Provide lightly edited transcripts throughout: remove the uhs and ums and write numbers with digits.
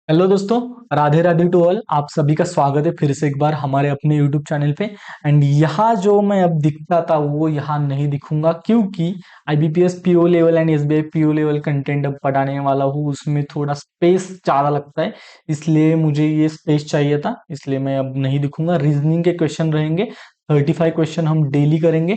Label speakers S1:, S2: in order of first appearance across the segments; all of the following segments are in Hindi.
S1: हेलो दोस्तों, राधे राधे टू ऑल। आप सभी का स्वागत है फिर से एक बार हमारे अपने यूट्यूब चैनल पे। एंड यहाँ जो मैं अब दिखता था वो यहाँ नहीं दिखूंगा, क्योंकि IBPS PO level and SBI PO level content अब पढ़ाने वाला हूँ। उसमें थोड़ा स्पेस ज़्यादा लगता है, इसलिए मुझे ये स्पेस चाहिए था, इसलिए मैं अब नहीं दिखूंगा। रीजनिंग के क्वेश्चन रहेंगे, 35 क्वेश्चन हम डेली करेंगे,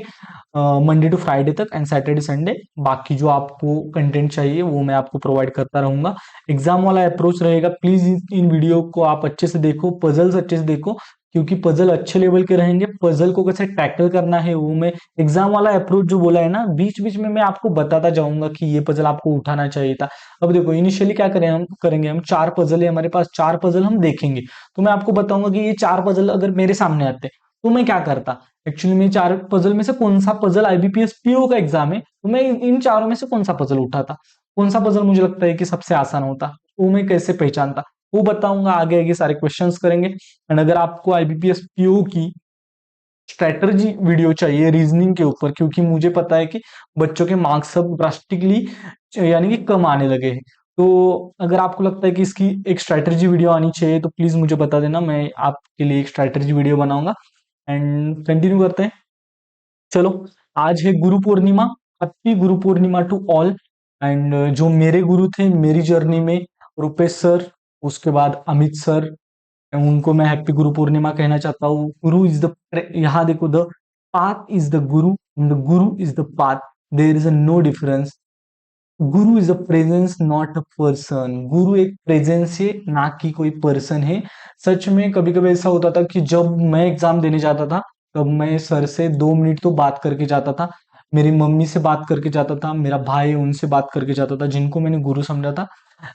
S1: मंडे टू फ्राइडे तक एंड सैटरडे संडे। बाकी जो आपको कंटेंट चाहिए वो मैं आपको प्रोवाइड करता रहूंगा। एग्जाम वाला अप्रोच रहेगा। प्लीज इन वीडियो को आप अच्छे से देखो, पजल्स अच्छे से देखो, क्योंकि पजल अच्छे लेवल के रहेंगे। पजल को कैसे टैकल करना है वो मैं एग्जाम वाला अप्रोच जो बोला है ना, बीच बीच में मैं आपको बताता जाऊंगा कि ये पजल आपको उठाना चाहिए था। अब देखो, इनिशियली क्या करेंगे हम चार पजल है हमारे पास, चार पजल हम देखेंगे। तो मैं आपको बताऊंगा कि ये चार पजल अगर मेरे सामने आते तो मैं क्या करता। एक्चुअली में चार पजल में से कौन सा पजल, आईबीपीएस पीओ का एग्जाम है तो मैं इन चारों में से कौन सा पजल उठाता, कौन सा पजल मुझे लगता है कि सबसे आसान होता, वो मैं कैसे पहचानता वो बताऊंगा। आगे आगे सारे क्वेश्चंस करेंगे। एंड अगर आपको आईबीपीएस पीओ की स्ट्रेटजी वीडियो चाहिए रीजनिंग के ऊपर, क्योंकि मुझे पता है कि बच्चों के मार्क्स सब ड्रास्टिकली यानी कि कम आने लगे हैं, तो अगर आपको लगता है कि इसकी एक स्ट्रेटजी वीडियो आनी चाहिए तो प्लीज मुझे बता देना, मैं आपके लिए एक स्ट्रेटजी वीडियो बनाऊंगा। एंड कंटिन्यू करते हैं। चलो, आज है Guru Purnima. Happy Guru Purnima to all. And जो मेरे गुरु थे मेरी जर्नी में, रुपेश सर, उसके बाद अमित सर, उनको मैं हैप्पी गुरु पूर्णिमा कहना चाहता हूँ। गुरु इज द, यहाँ देखो, the path is the guru, the guru is the path, there is a no difference. Guru is a presence not a person. Guru एक प्रेजेंस है, ना कि कोई पर्सन है। सच में कभी कभी ऐसा होता था कि जब मैं एग्जाम देने जाता था तब मैं सर से 2 मिनट तो बात करके जाता था, मेरी मम्मी से बात करके जाता था, मेरा भाई है उनसे बात करके जाता था, जिनको मैंने गुरु समझा था।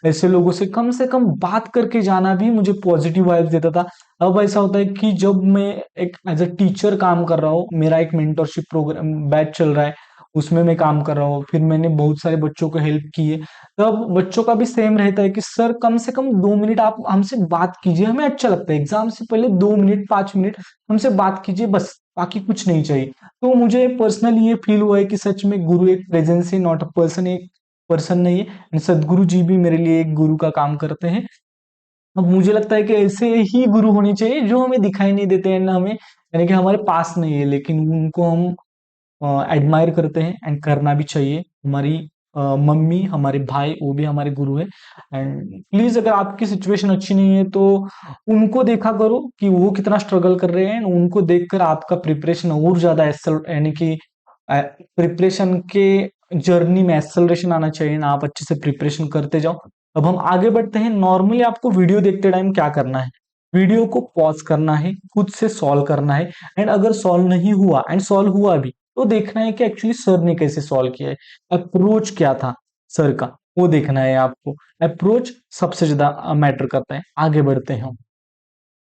S1: ऐसे लोगों से कम बात करके जाना भी मुझे पॉजिटिव वाइब्स देता था। अब ऐसा होता है कि जब मैं एक एज अ टीचर काम कर रहा हूँ, मेरा एक मेंटरशिप प्रोग्राम बैच चल रहा है, उसमें मैं काम कर रहा हूँ, फिर मैंने बहुत सारे बच्चों को हेल्प की है, तब बच्चों का भी सेम रहता है कि सर कम से कम 2 मिनट आप हमसे बात कीजिए, हमें अच्छा लगता है एग्जाम से पहले 2 मिनट 5 मिनट हमसे बात कीजिए, बस बाकी कुछ नहीं चाहिए। तो मुझे पर्सनली ये फील हुआ है कि सच में गुरु एक प्रेजेंस है, नॉट अ पर्सन, एक पर्सन नहीं है। And सदगुरु जी भी मेरे लिए एक गुरु का काम करते हैं। अब मुझे लगता है कि ऐसे ही गुरु होने चाहिए जो हमें दिखाई नहीं देते हैं ना, हमें यानी कि हमारे पास नहीं है, लेकिन उनको हम एडमायर करते हैं एंड करना भी चाहिए। हमारी मम्मी, हमारे भाई, वो भी हमारे गुरु है। एंड प्लीज अगर आपकी सिचुएशन अच्छी नहीं है तो उनको देखा करो कि वो कितना स्ट्रगल कर रहे हैं, उनको देखकर आपका प्रिपरेशन और ज्यादा यानी कि प्रिपरेशन के जर्नी में एक्सेलरेशन आना चाहिए ना, आप अच्छे से प्रिपरेशन करते जाओ। अब हम आगे बढ़ते हैं। नॉर्मली आपको वीडियो देखते टाइम क्या करना है, वीडियो को पॉज करना है, खुद से सॉल्व करना है। एंड अगर सॉल्व नहीं हुआ एंड सॉल्व हुआ भी तो देखना है कि एक्चुअली सर ने कैसे सॉल्व किया है, अप्रोच क्या था सर का, वो देखना है आपको। अप्रोच सबसे ज्यादा मैटर करता है। आगे बढ़ते हैं हम।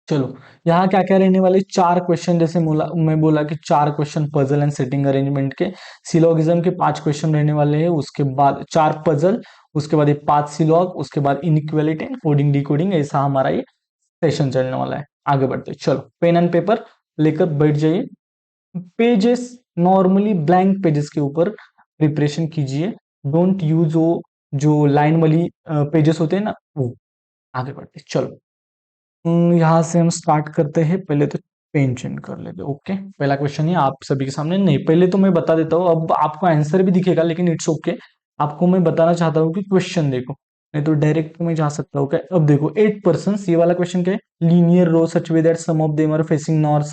S1: चलो, यहाँ क्या क्या रहने वाले, चार क्वेश्चन, जैसे मैं बोला कि चार question puzzle and setting arrangement के, सिलोगिज्म के 5 क्वेश्चन रहने वाले हैं, उसके बाद चार पजल, उसके बाद एक 5 सिलॉग, उसके बाद इनइक्वालिटी एंड कोडिंग डिकोडिंग, ऐसा हमारा ये सेशन चलने वाला है। आगे बढ़ते हैं। चलो, पेन एंड पेपर लेकर बैठ जाइए। पेजेस, नॉर्मली ब्लैंक पेजेस के ऊपर प्रिपरेशन कीजिए। डोंट यूज वो जो लाइन वाली पेजेस होते हैं ना, वो। आगे बढ़ते हैं। चलो, यहाँ से हम स्टार्ट करते हैं। पहले तो पेन चेंज कर लेते हैं। ओके, पहला क्वेश्चन है आप सभी के सामने। नहीं, पहले तो मैं बता देता हूँ, अब आपको आंसर भी दिखेगा लेकिन इट्स ओके। आपको मैं बताना चाहता हूँ कि क्वेश्चन देखो, नहीं तो डायरेक्ट मैं जा सकता हूँ क्या। अब देखो, 8 पर्सन, ये वाला क्वेश्चन क्या है, linear row such way that some of them are facing north,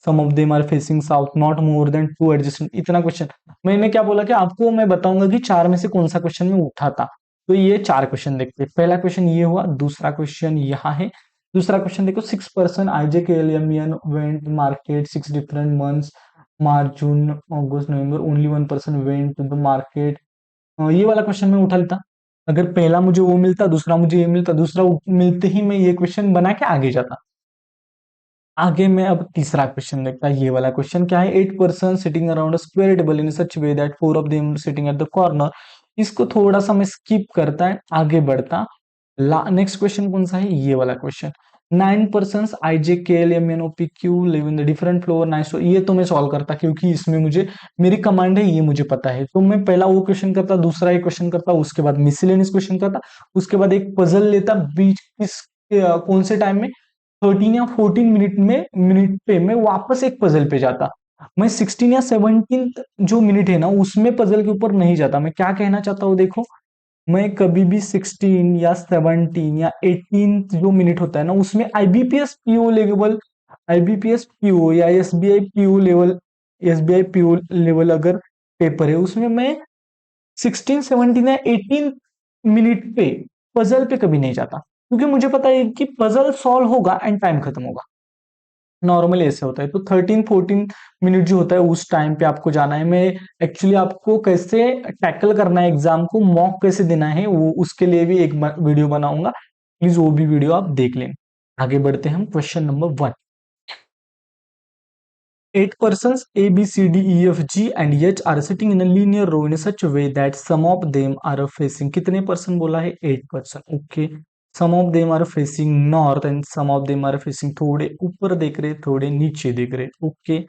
S1: some of them are facing south, not more than two adjacent. इतना क्वेश्चन मैंने क्या बोला कि आपको मैं बताऊंगा कि चार में से कौन सा क्वेश्चन में उठा था। तो ये चार क्वेश्चन देखते हैं। पहला क्वेश्चन ये हुआ, दूसरा क्वेश्चन यहाँ है। दूसरा क्वेश्चन देखो, 6 person IJKLMN went market 6 different months, March June August November, only 1 person went to the market. ये वाला क्वेश्चन मैं उठा लेता। अगर पहला मुझे वो मिलता, दूसरा मुझे ये मिलता, दूसरा मिलते ही मैं ये क्वेश्चन बना के आगे जाता। आगे मैं अब तीसरा क्वेश्चन देखता। ये वाला क्वेश्चन क्या है, 8 person sitting around a square table in such way that four of them sitting at the corner. इसको थोड़ा सा मैं स्किप करता है, आगे बढ़ता। नेक्स्ट क्वेश्चन कौन सा है, ये वाला question. 9 person I J K L M N O P Q live in the different floor 9 store, ये तो मैं सॉल्व करता क्योंकि इसमें मुझे मेरी कमांड है, ये मुझे पता है। तो मैं पहला वो क्वेश्चन करता, दूसरा एक क्वेश्चन करता, उसके बाद मिसलेनियस क्वेश्चन करता, उसके बाद एक पजल लेता बीच किस कौन से टाइम में 13 या 14 मिनट पे मैं वापस एक पजल पे जाता। मैं 16 या 17 जो मिनट है ना उसमें पजल के ऊपर नहीं जाता। मैं क्या कहना चाहता हूँ देखो, मैं कभी भी 16 या 17 या 18 जो मिनट होता है ना उसमें IBPS PO level, IBPS PO या SBI PO level, SBI PO level अगर पेपर है उसमें मैं 16 17 या 18 मिनट पे पजल पे कभी नहीं जाता, क्योंकि मुझे पता है कि पजल सॉल्व होगा एंड टाइम खत्म होगा। नॉर्मली ऐसे होता है। तो 13 14 मिनट जो होता है उस टाइम पे आपको जाना है। मैं एक्चुअली आपको कैसे टैकल करना है एग्जाम को, मॉक कैसे देना है, वो उसके लिए भी एक वीडियो बनाऊंगा, प्लीज वो भी वीडियो आप देख लें। आगे बढ़ते हैं हम question number 1। 8 persons A, B, C, D, E, F, G and H are sitting in a linear row in such a way that some of them are facing, कितने पर्सन बोला है 8 person, okay. Some of them are facing north and some of them are facing, थोड़े ऊपर देख रहे थोड़े नीचे देख रहे, ओके।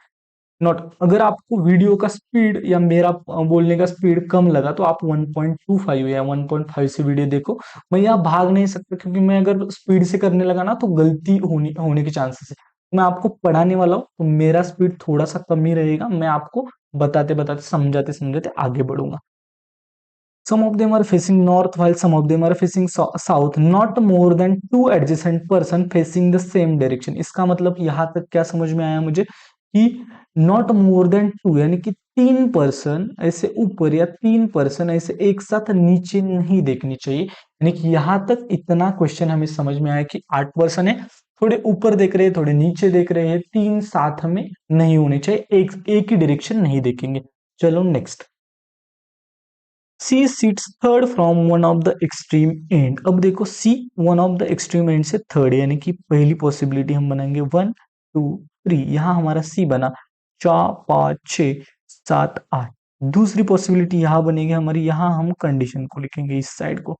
S1: नॉट, अगर आपको वीडियो का स्पीड या मेरा बोलने का स्पीड कम लगा तो आप 1.25 या 1.5 से वीडियो देखो। मैं यहाँ भाग नहीं सकता क्योंकि मैं अगर स्पीड से करने लगा ना तो गलती होने के चांसेस है। मैं आपको पढ़ाने वाला हूँ तो मेरा स्पीड थोड़ा सा कम ही रहेगा, मैं आपको बताते बताते समझाते समझाते आगे बढ़ूंगा। Some of them are facing north while some of them are facing south. Not more than two adjacent person facing the same direction. इसका मतलब यहाँ तक क्या समझ में आया मुझे कि नॉट मोर देन टू यानी कि 3 पर्सन ऐसे ऊपर या 3 पर्सन ऐसे एक साथ नीचे नहीं देखनी चाहिए। यानी कि यहाँ तक इतना क्वेश्चन हमें समझ में आया कि 8 पर्सन है, थोड़े ऊपर देख रहे हैं थोड़े नीचे देख रहे हैं, तीन साथ में नहीं होने चाहिए, एक ही डायरेक्शन नहीं देखेंगे। चलो next. C sits third from one of the extreme end. अब देखो C one of the extreme end से थर्ड, यानी कि पहली पॉसिबिलिटी हम बनाएंगे 1 2 3, यहां हमारा सी बना 4 5 6 7 8। दूसरी पॉसिबिलिटी यहां बनेगी हमारी, यहां हम कंडीशन को लिखेंगे इस साइड को।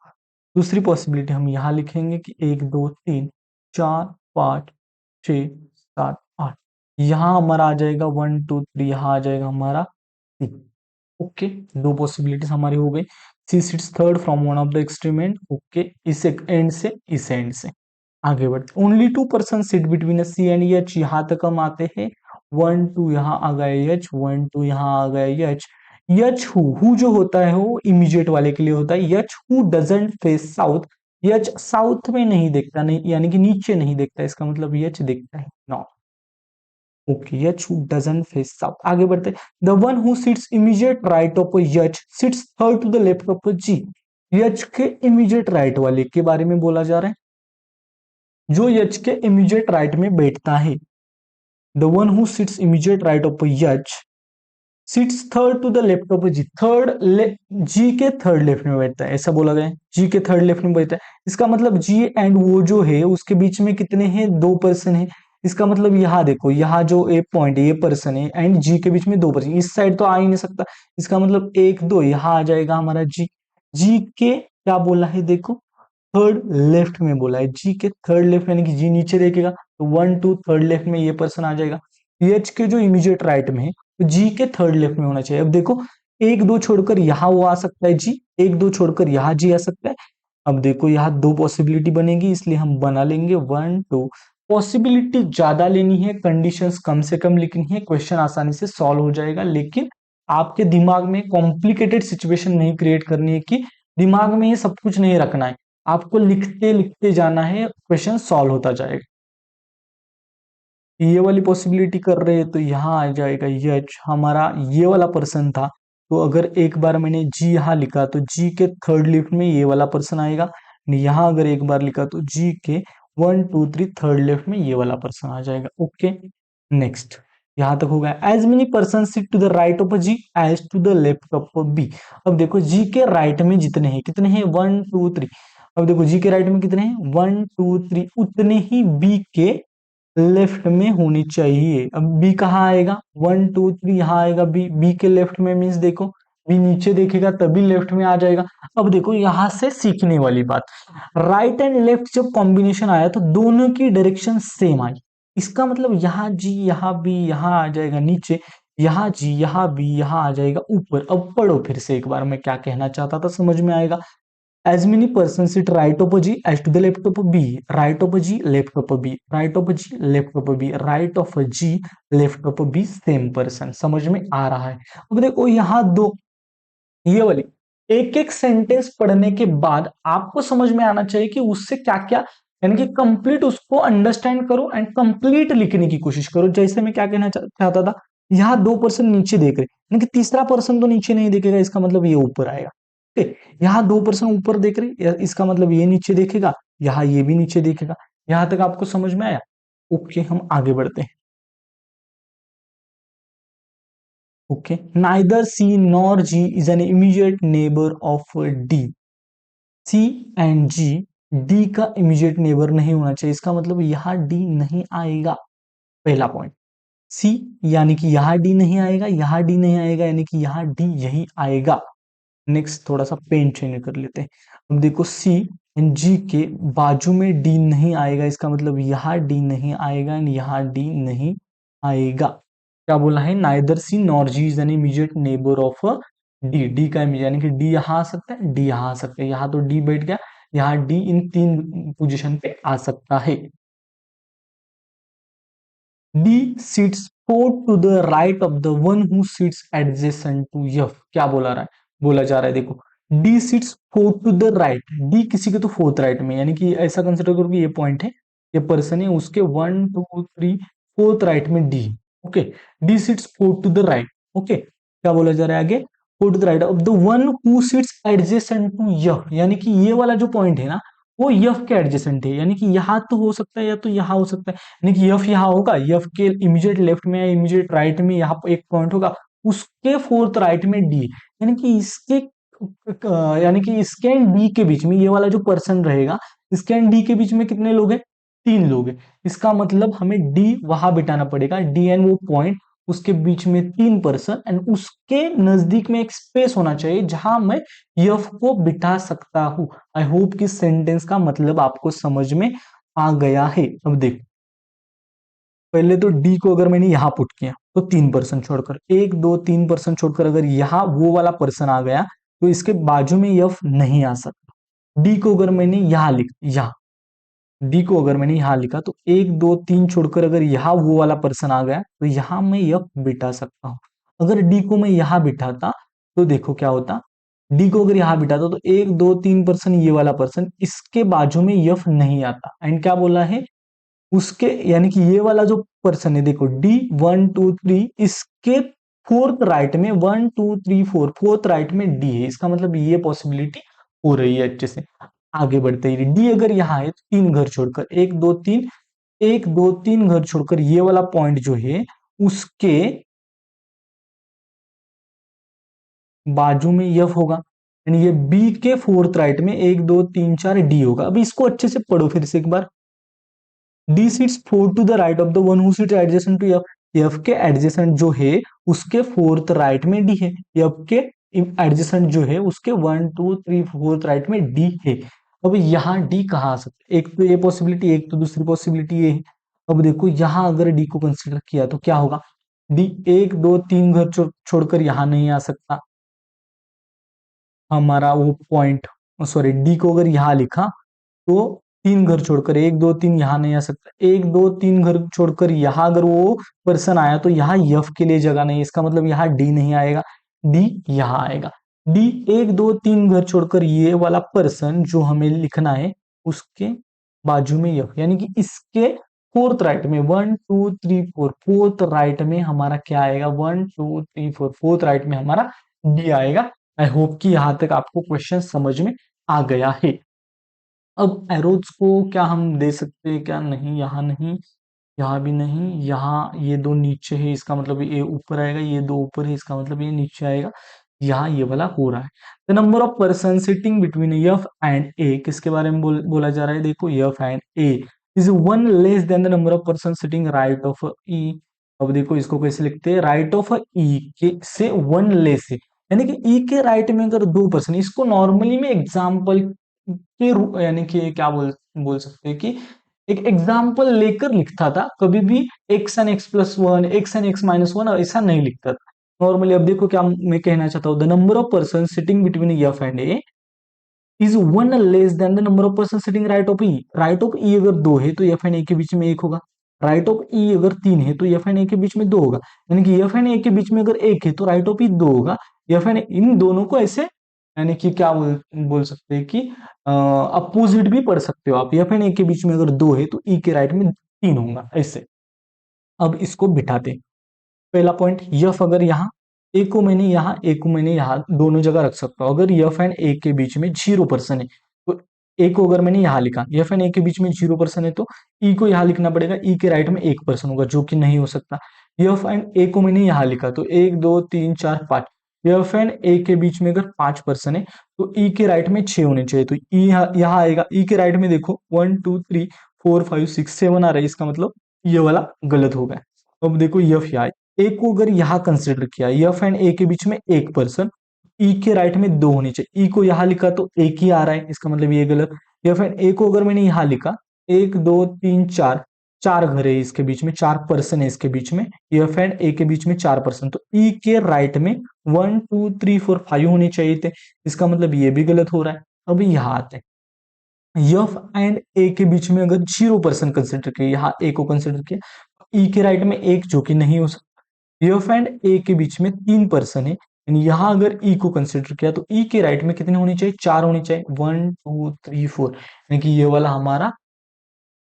S1: दूसरी पॉसिबिलिटी हम यहां लिखेंगे कि 1 2 3 4 5 6 7 8। यहां हमारा आ जाएगा 1 2 3, यहां आ जाएगा हमारा सी। ओके, दो पॉसिबिलिटीज हमारी हो गई। C sits third from one of the extreme end, okay, इस एंड से इस एंड से। आगे बढ़ते, only 2 person sit between C and H, यहां तक हम आते हैं 1 2, यहाँ आ गए एच 1 2, यहाँ आ गए एच। यच हु जो होता है वो इमीडिएट वाले के लिए होता है। H who doesn't face south, H south में नहीं देखता, नहीं यानी कि नीचे नहीं देखता, इसका मतलब यच देखता है north. Okay, H who doesn't face south. आगे बढ़ते, the one who sits immediate right of H sits third to the left of G. H के इमीडिएट राइट वाले के बारे में बोला जा रहा है, जो यच के इमीडिएट राइट में बैठता है। The one who sits immediate right of H sits third to the left of G, G के थर्ड लेफ्ट में बैठता है, ऐसा बोला गया है, जी के थर्ड लेफ्ट में बैठता है। इसका मतलब जी एंड वो जो है उसके बीच में कितने हैं, 2 पर्सन है। इसका मतलब यहाँ देखो, यहाँ जो ए पॉइंट है ये पर्सन है एंड जी के बीच में 2 पर्सन, इस साइड तो आ ही नहीं सकता। इसका मतलब 1 2, यहाँ आ जाएगा हमारा जी। जी के क्या बोला है देखो, थर्ड लेफ्ट में बोला है, जी के थर्ड लेफ्ट यानी कि जी नीचे देखेगा तो 1 2 थर्ड लेफ्ट में ये पर्सन आ जाएगा। एच के जो इमीडिएट राइट में है तो जी के थर्ड लेफ्ट में होना चाहिए। अब देखो 1 2 छोड़कर यहाँ वो आ सकता है जी, 1 2 छोड़कर यहाँ जी आ सकता है। अब देखो यहाँ दो पॉसिबिलिटी बनेगी इसलिए हम बना लेंगे 1 2। पॉसिबिलिटी ज्यादा लेनी है, कंडीशंस कम से कम लिखनी है, क्वेश्चन आसानी से सॉल्व हो जाएगा। लेकिन आपके दिमाग में कॉम्प्लिकेटेड सिचुएशन नहीं क्रिएट करनी है कि दिमाग में ये सब कुछ नहीं रखना है, आपको लिखते लिखते जाना है, क्वेश्चन सॉल्व होता जाएगा। ये वाली पॉसिबिलिटी कर रहे हैं तो यहाँ आ जाएगा यच, हमारा ये वाला पर्सन था तो अगर एक बार मैंने जी यहाँ लिखा तो जी के थर्ड लेफ्ट में ये वाला पर्सन आएगा। यहाँ अगर एक बार लिखा तो जी के 1 2 3 थर्ड लेफ्ट में ये वाला पर्सन आ जाएगा। ओके नेक्स्ट, यहाँ तक हो गया। As many person sit to the right of G as to the left of B. अब देखो जी के राइट में जितने हैं, कितने हैं 1 2 3। अब देखो जी के राइट में कितने हैं 1 2 3, उतने ही बी के लेफ्ट में होनी चाहिए। अब बी कहाँ आएगा 1 2 3, यहाँ आएगा बी, बी के लेफ्ट में मीन्स देखो बी नीचे देखेगा तभी लेफ्ट में आ जाएगा। अब देखो यहां से सीखने वाली बात, राइट एंड लेफ्ट जब कॉम्बिनेशन आया तो दोनों की डायरेक्शन सेम आई। इसका मतलब यहाँ जी यहाँ बी यहाँ आ जाएगा नीचे, यहाँ जी यहाँ बी यहाँ आ जाएगा ऊपर। अब पढ़ो फिर से एक बार मैं क्या कहना चाहता था, समझ में आएगा। As many persons sit right of G as to the left of B, right of G, left of B, right of G, left of B, right of G, left of B, same person. समझ में आ रहा है। अब देखो यहाँ दो, ये वाली एक एक सेंटेंस पढ़ने के बाद आपको समझ में आना चाहिए कि उससे क्या क्या, यानी कि कंप्लीट उसको अंडरस्टैंड करो एंड कंप्लीट लिखने की कोशिश करो। जैसे मैं क्या कहना चाहता था, यहाँ दो पर्सन नीचे देख रहे, यानी कि तीसरा पर्सन तो नीचे नहीं देखेगा, इसका मतलब ये ऊपर आएगा। ठीक, यहाँ दो पर्सन ऊपर देख रहे, इसका मतलब ये नीचे देखेगा, यहाँ ये भी नीचे देखेगा। यहां तक आपको समझ में आया? ओके, हम आगे बढ़ते हैं। Okay, neither C nor G is an immediate neighbour of D. C and G D का इमीडिएट नेबर नहीं होना चाहिए, इसका मतलब यहां डी नहीं आएगा। पहला पॉइंट, सी यानी कि यहां डी नहीं आएगा, यहां डी नहीं आएगा, यानी कि यहां डी यही आएगा। नेक्स्ट थोड़ा सा पेन चेंज कर लेते हैं। अब देखो सी एंड जी के बाजू में डी नहीं आएगा, इसका मतलब यहाँ डी नहीं आएगा एंड यहाँ डी नहीं आएगा। क्या बोला है? Neither C nor G is an immediate neighbour of D. D का इमीडिएट यानी कि डी यहाँ आ सकता है, डी यहाँ आ सकता है, यहाँ तो डी बैठ गया, यहाँ डी इन तीन पोजीशन पे आ सकता है। D seats four to the right of the one who seats adjacent to F. क्या बोला रहा है, बोला जा रहा है, देखो D seats four to the right, D किसी के तो फोर्थ राइट में, यानी कि ऐसा कंसिडर करो कि ये पॉइंट है, ये पर्सन है, उसके 1 2 3 4th राइट में D. Okay, D seats four to the right. Okay, क्या बोला जा रहा है आगे? Four to the right of the one who seats adjacent to F, यानी कि ये वाला जो पॉइंट है ना वो एफ के एडजेसेंट है, यानी कि यहाँ तो हो सकता है या तो यहाँ हो सकता है, यानी कि यफ यहाँ होगा, यफ के इमीडिएट लेफ्ट में या इमीडिएट राइट में यहाँ पर एक पॉइंट होगा, उसके फोर्थ राइट में डी, यानी कि इसके यानी कि इसके एंड डी के बीच में ये वाला जो पर्सन रहेगा, इसके एंड डी के बीच में कितने लोग हैं? 3 लोग हैं। इसका मतलब हमें डी वहां बिठाना पड़ेगा, डी एंड वो पॉइंट, उसके बीच में 3 पर्सन एंड उसके नजदीक में एक स्पेस होना चाहिए जहां मैं यफ को बिठा सकता हूं। आई होप कि सेंटेंस का मतलब आपको समझ में आ गया है। अब देखो, पहले तो डी को अगर मैंने यहां पुट किया तो 3 पर्सन छोड़कर, 1 2 3 पर्सन छोड़कर अगर यहाँ वो वाला पर्सन आ गया तो इसके बाजू में यफ नहीं आ सकता। डी को अगर मैंने यहाँ यहाँ डी को अगर मैंने यहाँ लिखा तो 1 2 3 छोड़कर अगर यहाँ वो वाला पर्सन आ गया तो यहाँ मैं यफ बिठा सकता हूँ। अगर डी को मैं यहाँ बिठाता तो देखो क्या होता, डी को अगर यहाँ बिठाता तो 1 2 3 पर्सन ये वाला पर्सन, इसके बाजू में यफ नहीं आता। एंड क्या बोला है उसके, यानी कि ये वाला जो पर्सन है, देखो डी 1 2 3, इसके फोर्थ राइट में 1 2 3 4, फोर्थ राइट में डी है, इसका मतलब ये पॉसिबिलिटी हो रही है। अच्छे से आगे बढ़ते ही डी अगर यहाँ है तो 3 घर छोड़कर, 1 2 3, 1 2 3 घर छोड़कर ये वाला पॉइंट जो है उसके बाजू में यफ होगा, यानी ये बी के फोर्थ राइट में 1 2 3 4 डी होगा। अभी इसको अच्छे से पढ़ो फिर से एक बार। D seats four to the right of the one who seats adjacent to F. F के एडजेसेंट जो है उसके फोर्थ राइट में डी है, एफ के एडजेसेंट जो है उसके 1 2 3 4 राइट में डी है। अब यहाँ डी कहाँ आ सकता है? एक तो ये पॉसिबिलिटी, एक तो दूसरी पॉसिबिलिटी ये है। अब देखो यहाँ अगर डी को कंसिडर किया तो क्या होगा, डी 1 2 3 घर छोड़कर यहाँ नहीं आ सकता हमारा वो पॉइंट, सॉरी डी को अगर यहाँ लिखा तो 3 घर छोड़कर, 1 2 3 यहाँ नहीं आ सकता, 1 2 3 घर छोड़कर यहाँ अगर वो पर्सन आया तो यहाँ यफ के लिए जगह नहीं, इसका मतलब यहाँ डी नहीं आएगा, डी यहाँ आएगा। डी 1 2 3 घर छोड़कर ये वाला पर्सन जो हमें लिखना है उसके बाजू में यफ, यानी कि इसके फोर्थ राइट में 1 2 3 4, फोर्थ राइट में हमारा क्या आएगा? 1 2 3 4, फोर्थ राइट में हमारा डी आएगा। आई होप कि यहां तक आपको क्वेश्चन समझ में आ गया है। अब एरोज को क्या हम दे सकते हैं, क्या नहीं? यहाँ नहीं, यहाँ भी नहीं, यहाँ ये दो नीचे है, इसका मतलब ये ऊपर आएगा, ये दो ऊपर है, इसका मतलब ये नीचे आएगा। यहाँ ये वाला हो रहा है। The number of person sitting between F and A, किसके बारे में बोला जा रहा है? देखो F and A is 1 less than the number of person sitting right of E. अब देखो इसको कैसे लिखते हैं, राइट ऑफ ई के से 1 लेस है, यानी कि ई के राइट में अगर 2%, इसको नॉर्मली में एग्जाम्पल के यानी कि क्या बोल सकते हैं कि एक एग्जाम्पल लेकर लिखता था, कभी भी X N X plus one, X N X minus one ऐसा नहीं लिखता था नॉर्मली। अब देखो क्या मैं कहना चाहता हूँ, the number of person sitting between F and A is one less than the number of person sitting right of E. Right of E अगर दो है तो एफ एंड ए के बीच में एक होगा, राइट ऑफ ई अगर तीन है तो एफ एंड ए के बीच में दो होगा, यानी कि एफ एंड ए के बीच में अगर एक है तो राइट ऑफ ई दो होगा। एफ एंड इन दोनों को ऐसे यानी कि क्या बोल सकते हैं कि अपोजिट भी पढ़ सकते हो आप, एफ एंड ए के बीच में अगर दो है तो ई के राइट में तीन होगा ऐसे। अब इसको बिठाते, पहला पॉइंट, यफ अगर यहाँ ए को मैंने यहाँ, ए को मैंने यहाँ दोनों जगह रख सकता हूँ। अगर यफ एंड ए के बीच में 0% है तो ए को अगर मैंने यहाँ लिखा, यफ एंड ए के बीच में 0% है तो ई को यहाँ लिखना पड़ेगा, ई के राइट में 1% होगा जो कि नहीं हो सकता। यफ एंड ए को मैंने यहाँ लिखा तो 1 2 3 4 5, यफ एंड ए के बीच में अगर 5% है तो ई के राइट में 6 होने चाहिए, तो ई यहाँ आएगा। ई के राइट में देखो 1 2 3 4 5 6 7 आ रहा है, इसका मतलब ये वाला गलत हो गया। अब देखो यफ यहाँ, ए को अगर यहां कंसिडर किया, एफ एंड ए के बीच में 1%, ई के राइट में दो होनी चाहिए, ई को यहां लिखा तो एक ही आ रहा है, इसका मतलब ये गलत। एफ एंड ए को अगर मैंने यहां लिखा 1 2 3 4, चार घर है इसके बीच में, 4% है इसके बीच में, एफ एंड ए के बीच में 4%, तो ई के राइट में 1 2 3 4 5 होने चाहिए थे, इसका मतलब ये भी गलत हो रहा है। अभी यहाँ आते हैं, एफ एंड ए के बीच में अगर 0% कंसिडर किया, यहाँ ए को कंसिडर किया, ई के राइट में एक जो कि नहीं हो सकता। एफ एंड ए के बीच में 3% है, यानी यहां अगर ई को कंसिडर किया तो ई के राइट में कितने होने चाहिए, 4 होने चाहिए, 1 2 3 4, यानी कि ये वाला हमारा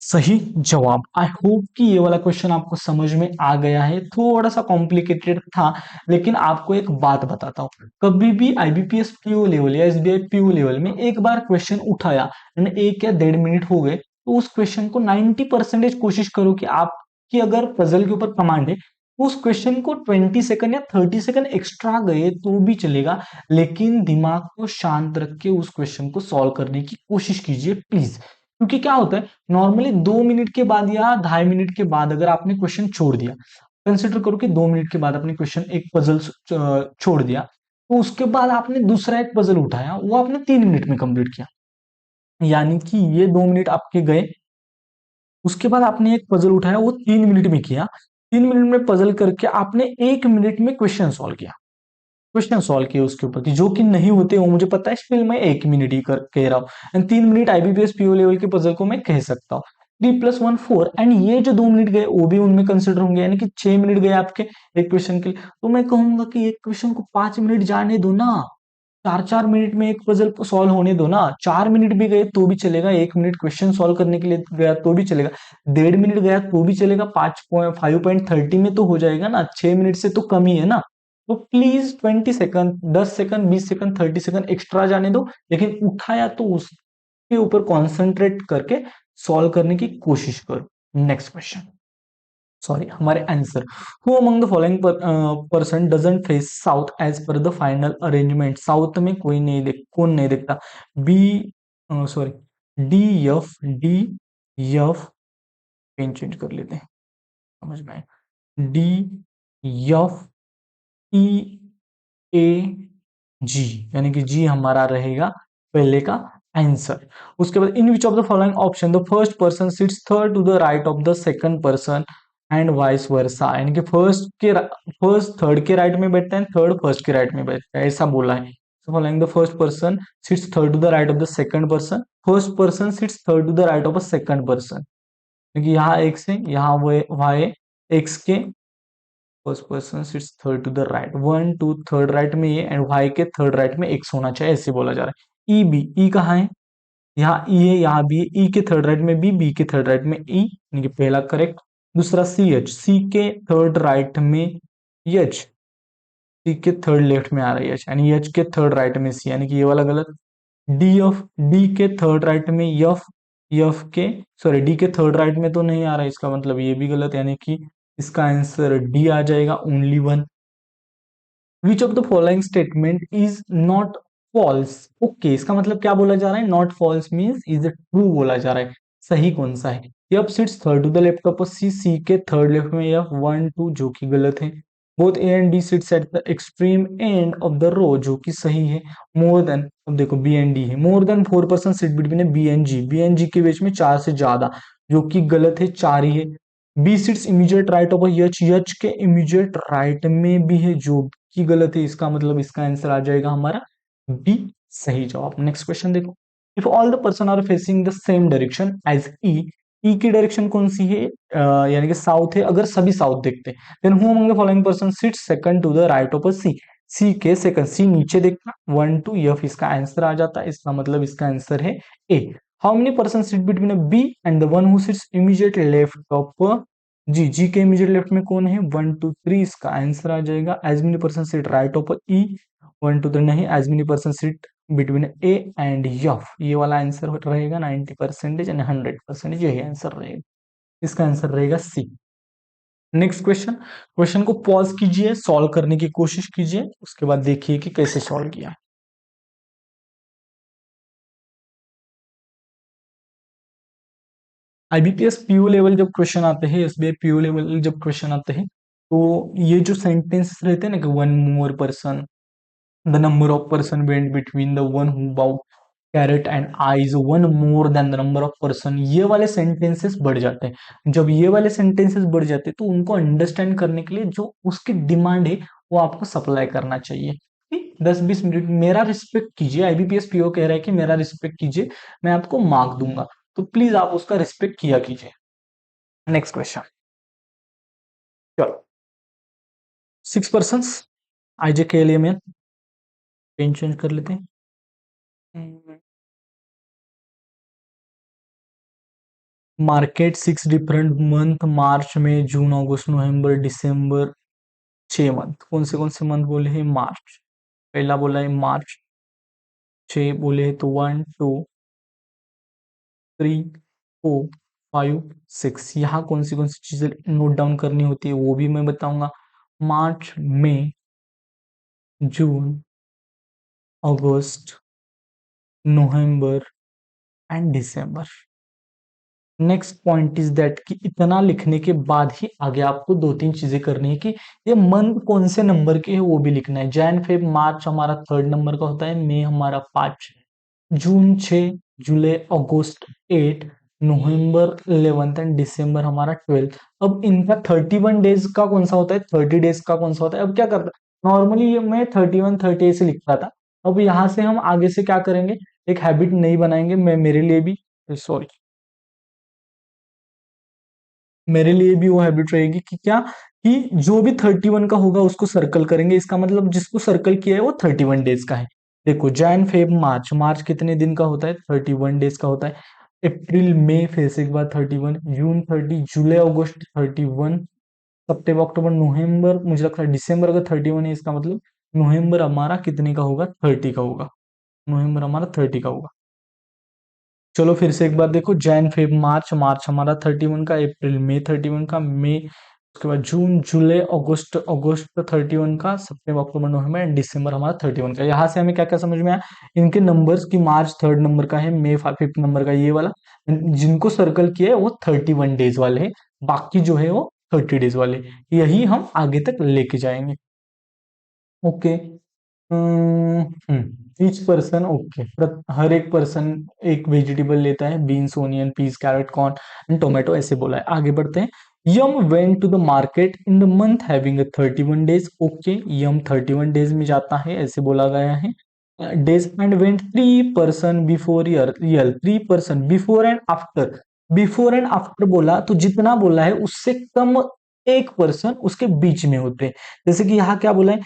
S1: सही जवाब। आई होप कि ये वाला क्वेश्चन आपको समझ में आ गया है, थोड़ा सा कॉम्प्लिकेटेड था, लेकिन आपको एक बात बताता हूँ, कभी भी आईबीपीएस पीओ लेवल या एसबीआई पीओ लेवल में एक बार क्वेश्चन उठाया, 1 या 1.5 मिनट हो गए, तो उस क्वेश्चन को 90% कोशिश करो कि आपकी अगर पजल के ऊपर कमांड है, उस क्वेश्चन को 20 सेकंड या 30 सेकंड एक्स्ट्रा गए तो भी चलेगा, लेकिन दिमाग को शांत रख के उस क्वेश्चन को सॉल्व करने की कोशिश कीजिए प्लीज। क्योंकि क्या होता है, नॉर्मली 2 मिनट के बाद या 2.5 मिनट के बाद अगर आपने क्वेश्चन छोड़ दिया, कंसिडर करो कि 2 मिनट के बाद आपने क्वेश्चन एक पजल छोड़ दिया, तो उसके बाद आपने दूसरा एक पजल उठाया, वो आपने 3 मिनट में कंप्लीट किया, यानी कि ये 2 मिनट आपके गए। उसके बाद आपने एक पजल उठाया, वो 3 मिनट में किया, 3 मिनट में पजल करके आपने 1 मिनट में क्वेश्चन सॉल्व किया, क्वेश्चन सॉल्व किए उसके ऊपर, जो कि नहीं होते वो मुझे पता है, स्टिल मैं 1 मिनट ही कह रहा हूँ, and 3 minute IBPS PO level के पजल को मैं कह सकता हूँ। 3 + 1 4, एंड ये जो 2 मिनट गए वो भी उनमें कंसिडर होंगे, यानी कि 6 मिनट गए आपके एक क्वेश्चन के लिए। तो मैं कहूंगा कि एक क्वेश्चन को 5 मिनट जाने दो ना, 4 4 मिनट में एक पजल को सॉल्व होने दो ना, 4 मिनट भी गए तो भी चलेगा, 1 मिनट क्वेश्चन सॉल्व करने के लिए गया तो भी चलेगा, 1.5 मिनट गया तो भी चलेगा, 5.30 में तो हो जाएगा ना, 6 मिनट से तो कम ही है ना। तो please 20 second, 10 second, 20 second, 30 second extra जाने दो, लेकिन उठाया तो उसके ऊपर कॉन्सेंट्रेट करके सॉल्व करने की कोशिश करो। नेक्स्ट क्वेश्चन, सॉरी हमारे answer, who among the following person doesn't face south as per the final arrangement. South में कोई नहीं कौन नहीं देखता, B sorry D F, D F, pen change कर लेते हैं समझ में आए, डी एफ ई ए जी, यानी कि जी हमारा रहेगा पहले का आंसर। उसके बाद in which of the following option the first person sits third to the right of the second person and vice versa, यानी कि फर्स्ट थर्ड के राइट में बैठता है, थर्ड फर्स्ट के राइट में बैठता है, ऐसा बोला है। Following the first person sits third to the right of the second person, first person sits third to the right of a second person, क्योंकि यहाँ एक्स है, यहाँ वो वाई, एक्स के first person sits third to the right, 1 2 third right में ये, एंड वाई के थर्ड राइट में एक्स होना चाहिए, ऐसे बोला जा रहा है। ई बी, ई कहाँ है, यहाँ ई है, यहाँ बी है, ई के थर्ड राइट में बी, बी के थर्ड राइट में ई, यानी कि पहला करेक्ट। दूसरा सी एच, सी के थर्ड राइट में एच, सी के थर्ड लेफ्ट में आ रहा है एच, यानी एच के थर्ड राइट में सी, यानी कि ये वाला गलत। डी एफ, डी के थर्ड राइट में एफ, एफ के सॉरी डी के थर्ड राइट में तो नहीं आ रहा है, इसका मतलब ये भी गलत, यानी कि इसका आंसर डी आ जाएगा, only one. Which of the following statement is not false, okay, इसका मतलब क्या बोला जा रहा है, not false means is true बोला जा रहा है। सही कौन सा है, F sits third to the left of C, C के थर्ड लेफ्ट में एफ, 1 2 जो कि गलत है। Both A and D sits at the extreme end of the row, जो कि सही है। मोर देन, अब देखो बी एंड डी है, more than 4% sit between B and G, B and G के बीच में 4 से ज्यादा, जो कि गलत है, 4 ही है। B sits immediate right of H, H के इमीडिएट राइट में भी है, जो कि गलत है, इसका मतलब इसका आंसर आ जाएगा हमारा बी, सही जवाब। नेक्स्ट क्वेश्चन देखो, if all the person are facing the same direction as E, E की डायरेक्शन कौन सी है, यानी कि साउथ है, अगर सभी साउथ देखते हैं, then who among the following person sit second to the right of a C, C के सेकंड, सी नीचे देखना, 1 टू एफ इसका आंसर आ जाता है, इसका मतलब इसका आंसर है A. How many person sit between B and the one who sits immediate left of G, G के इमीडिएट लेफ्ट में कौन है, 1 टू 3 इसका आंसर आ जाएगा। As many person sit right of E, 1 two 3 नहीं, as many person sit between A and F, ये वाला आंसर रहेगा 90% एंड 100%, यही आंसर रहेगा, इसका आंसर रहेगा सी। नेक्स्ट क्वेश्चन, क्वेश्चन को पॉज कीजिए, सॉल्व करने की कोशिश कीजिए, उसके बाद देखिए कि कैसे सॉल्व किया। आईबीपीएस पीओ लेवल जब क्वेश्चन आते हैं, एसबीआई पीओ लेवल जब क्वेश्चन आते हैं, तो ये जो सेंटेंस रहते हैं ना कि one more person, the number of person went between the one who bought carrot and I's one more than the number of person, ये वाले सेंटेंसेस बढ़ जाते हैं। जब ये वाले सेंटेंसेस बढ़ जाते हैं तो उनको अंडरस्टैंड करने के लिए जो उसकी डिमांड है वो आपको सप्लाई करना चाहिए। 10-20 मिनट मेरा रिस्पेक्ट कीजिए, आईबीपीएस पीओ कह रहा है कि मेरा रिस्पेक्ट कीजिए, मैं आपको मार्क दूंगा, तो प्लीज आप उसका रिस्पेक्ट किया कीजिए। नेक्स्ट क्वेश्चन, चलो, 6 पर्सन आईजे के लिए मैं पेन चेंज कर लेते हैं। मार्केट 6 डिफरेंट मंथ, मार्च में, जून, अगस्त, नवंबर, दिसंबर, 6 मंथ, कौन से मंथ बोले हैं, मार्च, पहला बोला है मार्च, 6 बोले हैं तो 1 2 3 4 5 6, यहाँ कौन सी चीजें नोट डाउन करनी होती है वो भी मैं बताऊंगा। March, May, June, August, November and December. Next point is that कि इतना लिखने के बाद ही आगे आपको 2-3 चीजें करनी है कि ये मंथ कौन से नंबर के है वो भी लिखना है। जैन फेब मार्च हमारा 3rd नंबर का होता है, मई हमारा 5, जून 6, जुलाई अगस्त 8, नवंबर 11 एंड दिसंबर हमारा 12। अब इनका 31 डेज का कौन सा होता है, 30 डेज का कौन सा होता है। अब क्या करता है, नॉर्मली ये मैं 31-30 से लिखता था, अब यहाँ से हम आगे से क्या करेंगे, एक हैबिट नहीं बनाएंगे, मैं मेरे लिए भी, सॉरी, मेरे लिए भी वो हैबिट रहेगी कि क्या, कि जो भी 31 का होगा उसको सर्कल करेंगे, इसका मतलब जिसको सर्कल किया है वो 31 डेज का है। देखो जैन फेब मार्च, मार्च कितने दिन का होता है, 31 डेज का होता है। अप्रैल मई फिर से एक बार 31, जून 30, जुलाई अगस्त 31, सितंबर अक्टूबर नवंबर, मुझे लगता है दिसंबर अगर 31 है, इसका मतलब नवंबर हमारा कितने का होगा, 30 का होगा, नवंबर हमारा 30 का होगा। चलो फिर से एक बार देखो, जैन फेब मार्च, मार्च हमारा 31 का, अप्रैल मई 31 का, मई, उसके बाद जून, जुलाई, अगस्त, अगस्त 31 का, सितंबर अक्टूबर नवंबर एंड दिसंबर हमारा 31 का। यहाँ से हमें क्या क्या समझ में आया, इनके नंबर्स की, मार्च 3rd नंबर का है, मई 5th नंबर का, ये वाला जिनको सर्कल किया है वो 31 डेज वाले है, बाकी जो है वो 30 डेज वाले, यही हम आगे तक लेके जाएंगे। ओके, ईच पर्सन, ओके, हर एक पर्सन एक वेजिटेबल लेता है, beans, onion, peas, carrot, corn and tomato, ऐसे बोला है। आगे बढ़ते हैं, M went to the market in the month having 31 days, okay, M 31 days में जाता है, ऐसे बोला गया है। Days and went 3 person before L, 3 person before and after, before and after बोला तो जितना बोला है उससे कम एक पर्सन उसके बीच में होते हैं। जैसे कि यहाँ क्या बोला है,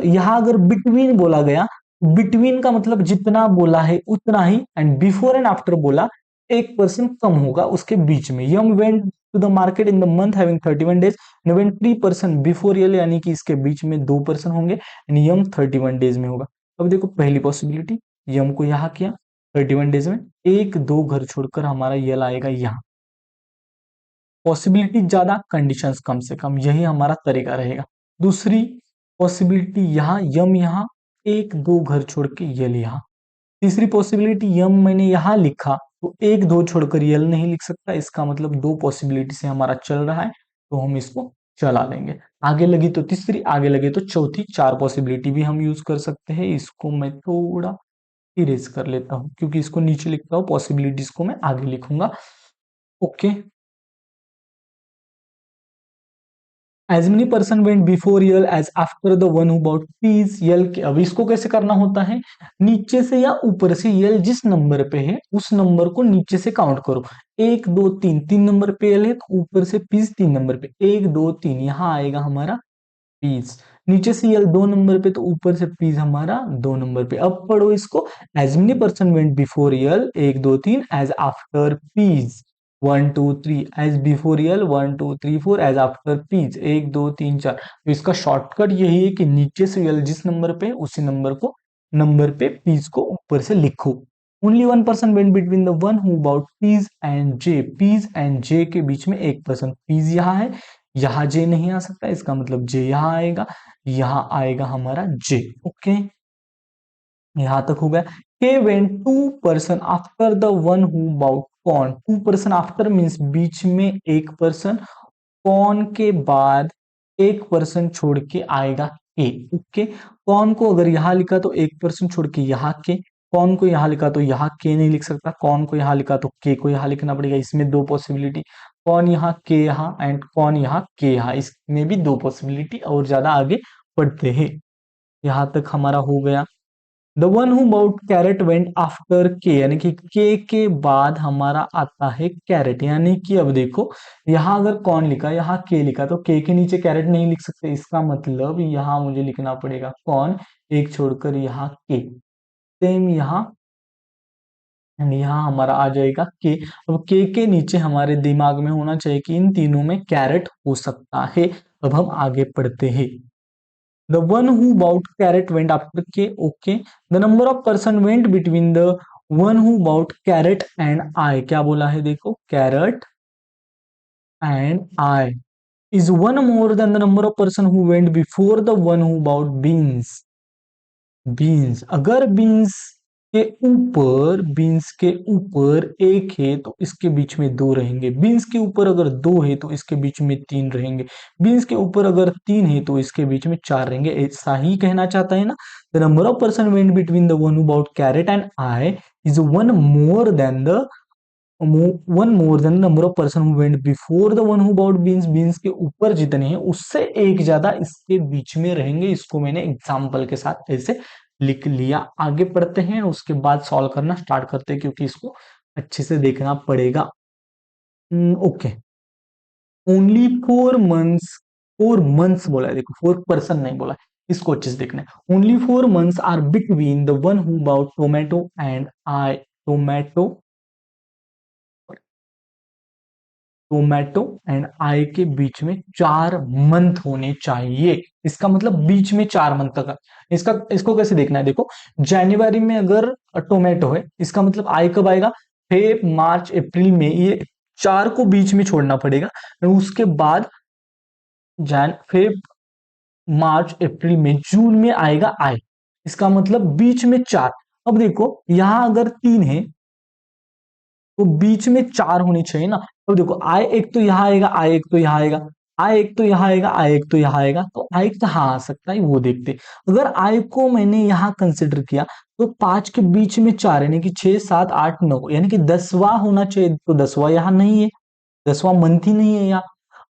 S1: यहाँ अगर बिटवीन बोला गया, बिटवीन का मतलब जितना बोला है उतना ही, एंड बिफोर एंड आफ्टर बोला एक पर्सन कम होगा उसके बीच में। M went to the market in the month having 31 days, when 3 person before L, यानी कि इसके बीच में 2 पर्सन होंगे, एंड यम 31 डेज में होगा। अब देखो पहली पॉसिबिलिटी, यम को यहाँ किया 31 डेज में, 1-2 घर छोड़कर हमारा यल आएगा यहाँ, पॉसिबिलिटी ज्यादा, कंडीशंस कम से कम, यही हमारा तरीका रहेगा। दूसरी पॉसिबिलिटी यहाँ, यम यहाँ, 1-2 घर छोड़ के यल यहाँ। तीसरी पॉसिबिलिटी, यम मैंने यहाँ लिखा तो 1-2 छोड़कर यल नहीं लिख सकता, इसका मतलब 2 पॉसिबिलिटी से हमारा चल रहा है, तो हम इसको चला लेंगे। आगे लगी तो तीसरी, आगे लगे तो चौथी, चार पॉसिबिलिटी भी हम यूज कर सकते हैं। इसको मैं थोड़ा इरेज कर लेता हूं क्योंकि इसको नीचे लिखता हूं, पॉसिबिलिटीज को मैं आगे लिखूंगा। Okay, as many person went before L as after the one who bought peas. L के अब इसको कैसे करना होता है, नीचे से या ऊपर से यल जिस नंबर पे है उस नंबर को नीचे से काउंट करो। एक दो तीन, तीन नंबर पे यल है तो ऊपर से पीस तीन नंबर पे, एक दो तीन, यहां आएगा हमारा पीस। नीचे से यल दो नंबर पे तो ऊपर से पीस हमारा दो नंबर पे। अब पढ़ो इसको, as many person went before L, एक दो तीन, as after peas one two three, as before L one two three four, as after peas एक दो तीन चार। तो इसका शॉर्टकट यही है कि नीचे से यल जिस नंबर पे उसी नंबर पे पीस को ऊपर से लिखो। Only one person went between the one who about peas and J, peas and J के बीच में एक पर्सन, पीस यहाँ है, यहां जे नहीं आ सकता, इसका मतलब जे यहां आएगा, यहां आएगा हमारा जे। ओके, यहां तक हो गया। K when two person after the one who bought कौन, टू पर्सन आफ्टर मीन्स बीच में एक पर्सन, कौन के बाद एक पर्सन छोड़ के आएगा के। ओके, कौन को अगर यहां लिखा तो एक पर्सन छोड़ के यहाँ के, कौन को यहां लिखा तो यहाँ के नहीं लिख सकता, कौन को यहां लिखा तो के को यहां लिखना पड़ेगा। इसमें दो पॉसिबिलिटी, कौन यहाँ के यहाँ एंड कौन यहाँ के यहाँ, इसमें भी दो पॉसिबिलिटी और ज्यादा आगे बढ़ते हैं। यहां तक हमारा हो गया। The one who bought carrot went after K, यानी कि के बाद हमारा आता है कैरेट, यानी कि अब देखो यहां अगर कौन लिखा, यहाँ के लिखा तो के नीचे कैरेट नहीं लिख सकते, इसका मतलब यहां मुझे लिखना पड़ेगा कौन, एक छोड़कर यहाँ के। सेम यहाँ, यहाँ हमारा आ जाएगा के। अब के नीचे हमारे दिमाग में होना चाहिए कि इन तीनों में कैरेट हो सकता है। अब हम आगे पढ़ते हैं। The one who bought carrot went after K. Okay. The number of person went between the one who bought carrot and I. क्या बोला है देखो, carrot and I is one more than the number of person who went before the one who bought beans. Beans, अगर बीन्स के ऊपर एक है तो इसके बीच में दो रहेंगे, बीन्स के ऊपर अगर दो है तो इसके बीच में तीन रहेंगे, बीन्स के ऊपर अगर तीन है तो इसके बीच में चार रहेंगे। ऐसा ही कहना चाहता है ना। The number of person went between the one who bought carrot and I is one more than number of person who went before the one who bought beans. Beans के ऊपर जितने हैं उससे एक ज्यादा इसके बीच में रहेंगे। इसको मैंने एग्जाम्पल के साथ ऐसे लिख लिया। आगे पढ़ते हैं, उसके बाद सॉल्व करना स्टार्ट करते हैं क्योंकि इसको अच्छे से देखना पड़ेगा। ओके, ओनली 4 मंथ्स, 4 मंथ्स बोला है, देखो 4 पर्सन नहीं बोला है, इसको अच्छे से देखना है। Only 4 months are between the one who bought tomato and I. Tomato and I के बीच में 4 मंथ होने चाहिए। इसका मतलब बीच में 4 मंथ तक। इसको कैसे देखना है, देखो जनवरी में अगर टोमेटो है, इसका मतलब आई कब आएगा, फेब मार्च अप्रैल में, ये चार को बीच में छोड़ना पड़ेगा। उसके बाद फेब मार्च अप्रैल में, जून में आएगा आई, इसका मतलब बीच में चार। अब देखो यहां अगर तीन है तो बीच में चार होनी चाहिए ना। तो देखो आई एक तो यहाँ आएगा, आई एक तो यहाँ आएगा, आई एक तो यहाँ आएगा, आई एक तो यहाँ आएगा, तो आई कहाँ आ सकता है वो देखते। अगर आई को मैंने यहाँ कंसिडर किया तो पांच के बीच में चार, यानी कि 6 7 8 9, यानी कि 10वां होना चाहिए, तो 10वां यहाँ नहीं है, 10वां मंथ ही नहीं है यहाँ।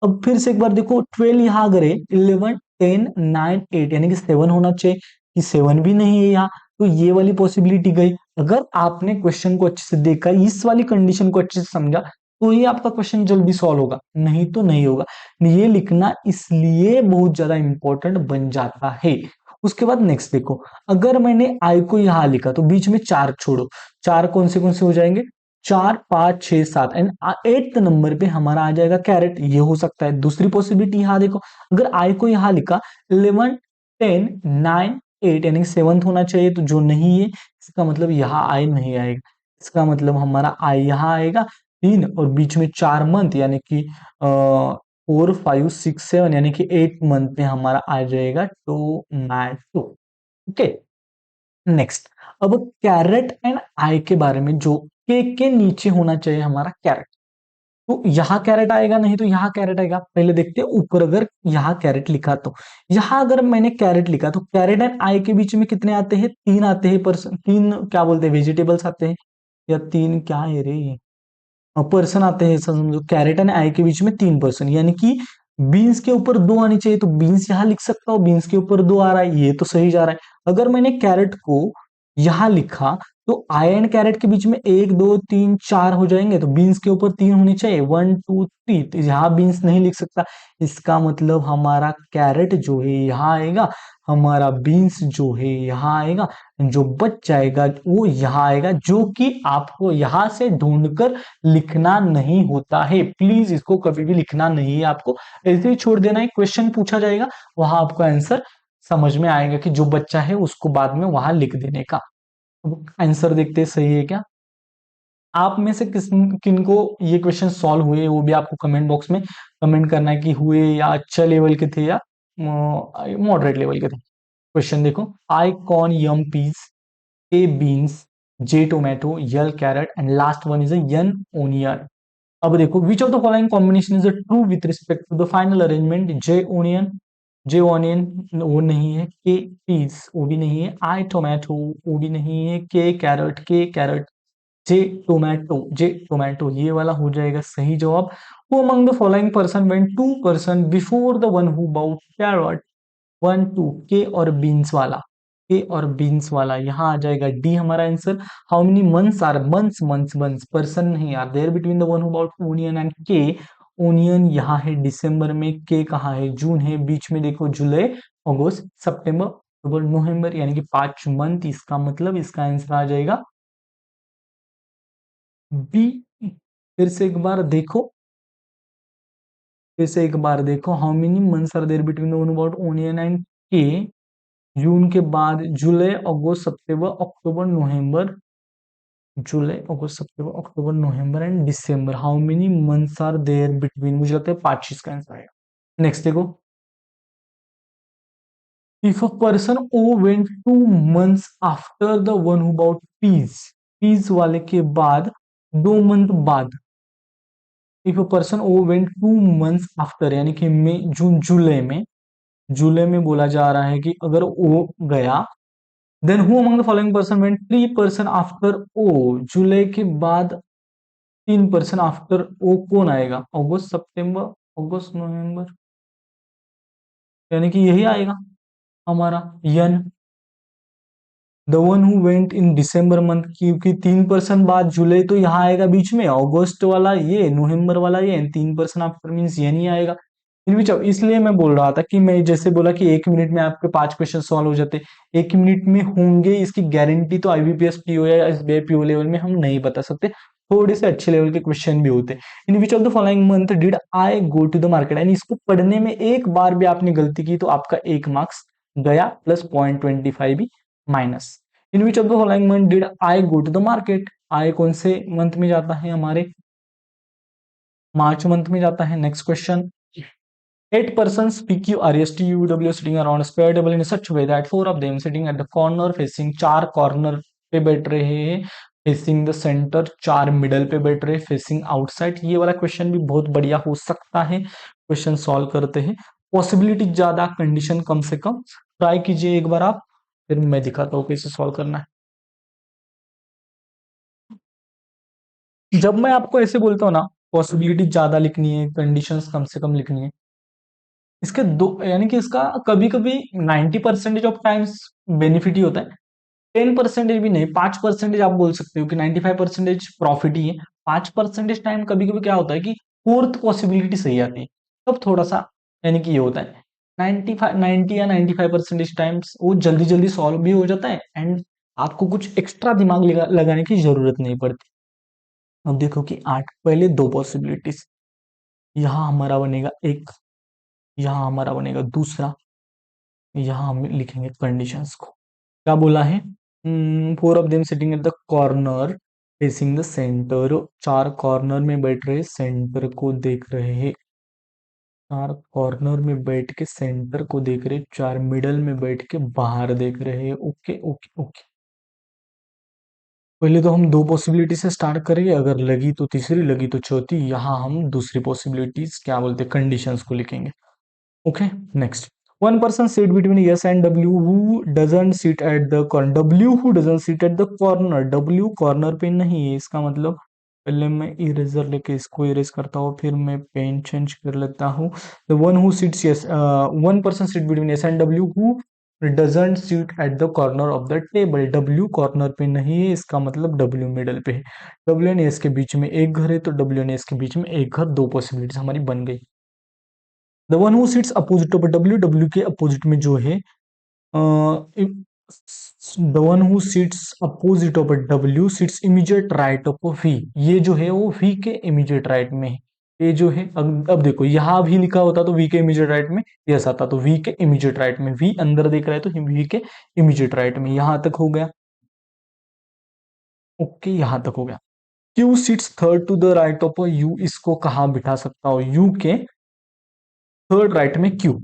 S1: अब फिर से एक बार देखो 12 यहाँ अगर है, 11 10 9 8, यानी कि 7 होना चाहिए, कि 7 भी नहीं है यहाँ, तो ये वाली पॉसिबिलिटी गई। अगर आपने क्वेश्चन को अच्छे से देखा, इस वाली कंडीशन को अच्छे से समझा, तो ये आपका क्वेश्चन जल्दी सॉल्व होगा, नहीं तो नहीं होगा। ये लिखना इसलिए बहुत ज्यादा इंपॉर्टेंट बन जाता है। उसके बाद नेक्स्ट देखो, अगर मैंने आई को यहां लिखा तो बीच में चार छोड़ो, चार कौन से हो जाएंगे, 4 5 6 7, एंड 8th नंबर पे हमारा आ जाएगा कैरेट, ये हो सकता है। दूसरी पॉसिबिलिटी यहां देखो, अगर आई को यहां लिखा 11 10 9 8, यानी 7th होना चाहिए, तो जो नहीं है इसका मतलब यहाँ आई नहीं आएगा, इसका मतलब हमारा आई यहाँ आएगा तीन, और बीच में 4 मंथ, यानी कि 4 5 6 7, यानी कि 8 मंथ में हमारा आ जाएगा टोमेटो। ओके, नेक्स्ट, अब कैरेट एंड आई के बारे में, जो के नीचे होना चाहिए हमारा कैरेट, तो यहाँ कैरेट आएगा, नहीं तो यहाँ कैरेट आएगा। पहले देखते हैं ऊपर अगर यहाँ कैरेट लिखा तो, यहाँ अगर मैंने कैरेट लिखा तो कैरेट एंड आई के बीच में कितने आते हैं, तीन आते हैं पर्सन, तीन क्या बोलते हैं वेजिटेबल्स आते हैं, या तीन क्या है रे, पर्सन आते हैं, समझो कैरेट एंड आई के बीच में तीन पर्सन, यानी कि बीन्स के ऊपर दो आनी चाहिए, तो बीन्स यहाँ लिख सकता हूँ, बीन्स के ऊपर दो आ रहा है, ये तो सही जा रहा है। अगर मैंने कैरेट को यहाँ लिखा तो आई एंड कैरेट के बीच में एक दो तीन चार हो जाएंगे, तो बीन्स के ऊपर तीन होनी चाहिए, वन टू थ्री, तो यहाँ बीन्स नहीं लिख सकता। इसका मतलब हमारा कैरेट जो है यहाँ आएगा, हमारा बीन्स जो है यहाँ आएगा, जो बच जाएगा वो यहाँ आएगा, जो कि आपको यहाँ से ढूंढकर लिखना नहीं होता है। प्लीज इसको कभी भी लिखना नहीं है आपको, ऐसे ही छोड़ देना है, क्वेश्चन पूछा जाएगा वहां आपको आंसर समझ में आएगा कि जो बच्चा है उसको बाद में वहां लिख देने का। आंसर देखते हैं सही है क्या। आप में से किस किनको ये क्वेश्चन सॉल्व हुए वो भी आपको कमेंट बॉक्स में कमेंट करना है कि हुए, या अच्छा लेवल के थे या मॉडरेट लेवल के थे। क्वेश्चन देखो, I corn, M peas, A beans, J tomato, L carrot and last one is N onion. अब देखो which of the following combination is true with respect to the final arrangement, J onion वो नहीं है, के पीस वो भी नहीं है, आई टोमेटो वो भी नहीं है, के कैरेट, जे टोमेटो ये वाला हो जाएगा सही जवाब। Who among the following person went two person before the one who bought carrot, one two, K और बीन्स वाला, के और बीन्स वाला यहाँ आ जाएगा डी हमारा answer. How many months are, months person नहीं are there between the one who bought onion and K, onion यहाँ है दिसंबर में, के कहाँ है जून है, बीच में देखो जुलाई, अगस्त, सितंबर, अक्टूबर, नवंबर, यानी कि 5 मंथ, इसका मतलब इसका आंसर आ जाएगा बी। फिर से एक बार देखो, फिर से एक बार देखो, how many months are there between the one about onion and K, जून के बाद जुलाई, अगस्त, सितंबर, अक्टूबर, नवंबर, जुलाई, अगस्त, सितंबर, अक्टूबर, नवंबर एंड दिसंबर, how many months are there between, मुझे लगता है 5 इसका आंसर आएगा। नेक्स्ट देखो, if a person O went 2 months after the one who about peas, peas वाले के बाद 2 मंथ बाद, if a person O went 2 months after, यानी कि मई जून जुलाई में, जुलाई में बोला जा रहा है कि अगर ओ गया, then who among the following person went 3 person after O, जुलाई के बाद 3 पर्सन आफ्टर ओ कौन आएगा, अगस्त, सितंबर, अगस्त, नवंबर, यानी कि यही आएगा हमारा N, the one who went in December month, क्योंकि 3 पर्सन बाद जुलाई तो यहाँ आएगा बीच में, अगस्त वाला ये, नवंबर वाला ये, 3 पर्सन आफ्टर मीन्स यानी आएगा इन विच। इसलिए मैं बोल रहा था कि मैं जैसे बोला कि 1 मिनट में आपके 5 क्वेश्चन सॉल्व हो जाते, 1 मिनट में होंगे इसकी गारंटी तो आईबीपीएस पीओ या एसबीआई पीओ लेवल में हम नहीं बता सकते, थोड़े से अच्छे लेवल के क्वेश्चन भी होते हैं। In which of the following month did I go to the market, यानी इसको पढ़ने में एक बार भी आपने गलती की तो आपका 1 मार्क्स गया, प्लस 0.25 भी minus. In which of the following month did I go to the market, I कौन से मंथ में जाता है, हमारे मार्च मंथ में जाता है। Next question, 8 persons PQRSTUW sitting around a square table in such a way that 4 of them sitting at the corner facing, 4 corner पे बैठ रहे हैं, फेसिंग द सेंटर, 4 मिडल पे बैठ रहे हैं फेसिंग आउटसाइड। ये वाला क्वेश्चन भी बहुत बढ़िया हो सकता है, क्वेश्चन सॉल्व करते हैं, पॉसिबिलिटी ज्यादा, कंडीशन कम से कम। ट्राई कीजिए एक बार आप, फिर मैं दिखाता हूँ कैसे सॉल्व करना है। जब मैं आपको ऐसे बोलता हूँ ना, पॉसिबिलिटी ज्यादा लिखनी है, कंडीशंस कम से कम लिखनी है, इसके दो, यानी कि इसका कभी कभी 90% ऑफ टाइम्स बेनिफिट ही होता है, 10% भी नहीं, 5% आप बोल सकते हो कि 95% प्रॉफिट ही है, 5% टाइम कभी कभी क्या होता है कि फोर्थ पॉसिबिलिटी सही आती है, तब थोड़ा सा यानी कि ये होता है। 90 या 95% टाइम्स वो जल्दी जल्दी सॉल्व भी हो जाता है, एंड आपको कुछ एक्स्ट्रा दिमाग लगाने की जरूरत नहीं पड़ती। अब देखो कि 8, पहले दो पॉसिबिलिटीज, यहाँ हमारा बनेगा एक, यहाँ हमारा बनेगा दूसरा, यहाँ हम लिखेंगे कंडीशंस को। क्या बोला है, 4 of them sitting at the corner facing the centre, 4 corner में बैठ रहे सेंटर को देख रहे हैं, 4 कॉर्नर में बैठ के सेंटर को देख रहे, 4 मिडल में बैठ के बाहर देख रहे हैं। ओके ओके ओके, पहले तो हम दो पॉसिबिलिटी से स्टार्ट करेंगे, अगर लगी तो तीसरी, लगी तो चौथी, यहाँ हम दूसरी पॉसिबिलिटीज क्या बोलते हैं कंडीशंस को लिखेंगे। Okay, next. One person seat between yes and W who doesn't seat at the corner, W who doesn't seat at the corner, W corner पे नहीं है, इसका मतलब पहले मैं इरेजर लेके इसको इरेज करता हूँ, फिर मैं पेन चेंज कर लेता हूँ। The one who seats yes, one person seat between yes and W who doesn't seat at the corner of the table, W corner पे नहीं है, इसका मतलब डब्ल्यू मिडल पे है। डब्ल्यू एंड एस के बीच में एक घर है, तो डब्ल्यू एंड एस के बीच में एक घर, दो पॉसिबिलिटीज हमारी बन गई। The one who sits opposite of W, W के अपोजिट में जो है, the one who sits opposite of W sits immediate right of V, ये जो है वो वी के इमीडिएट राइट में है। ये जो है, अब देखो यहाँ भी लिखा होता तो वी के इमीडिएट राइट में यस आता, तो वी के इमीडिएट राइट में, वी अंदर देख रहा है तो वी के इमीडिएट राइट में, यहां तक हो गया। ओके, यहां तक हो गया। Q sits third to the right of U, इसको कहाँ बिठा सकता हो, यू के थर्ड राइट में क्यू।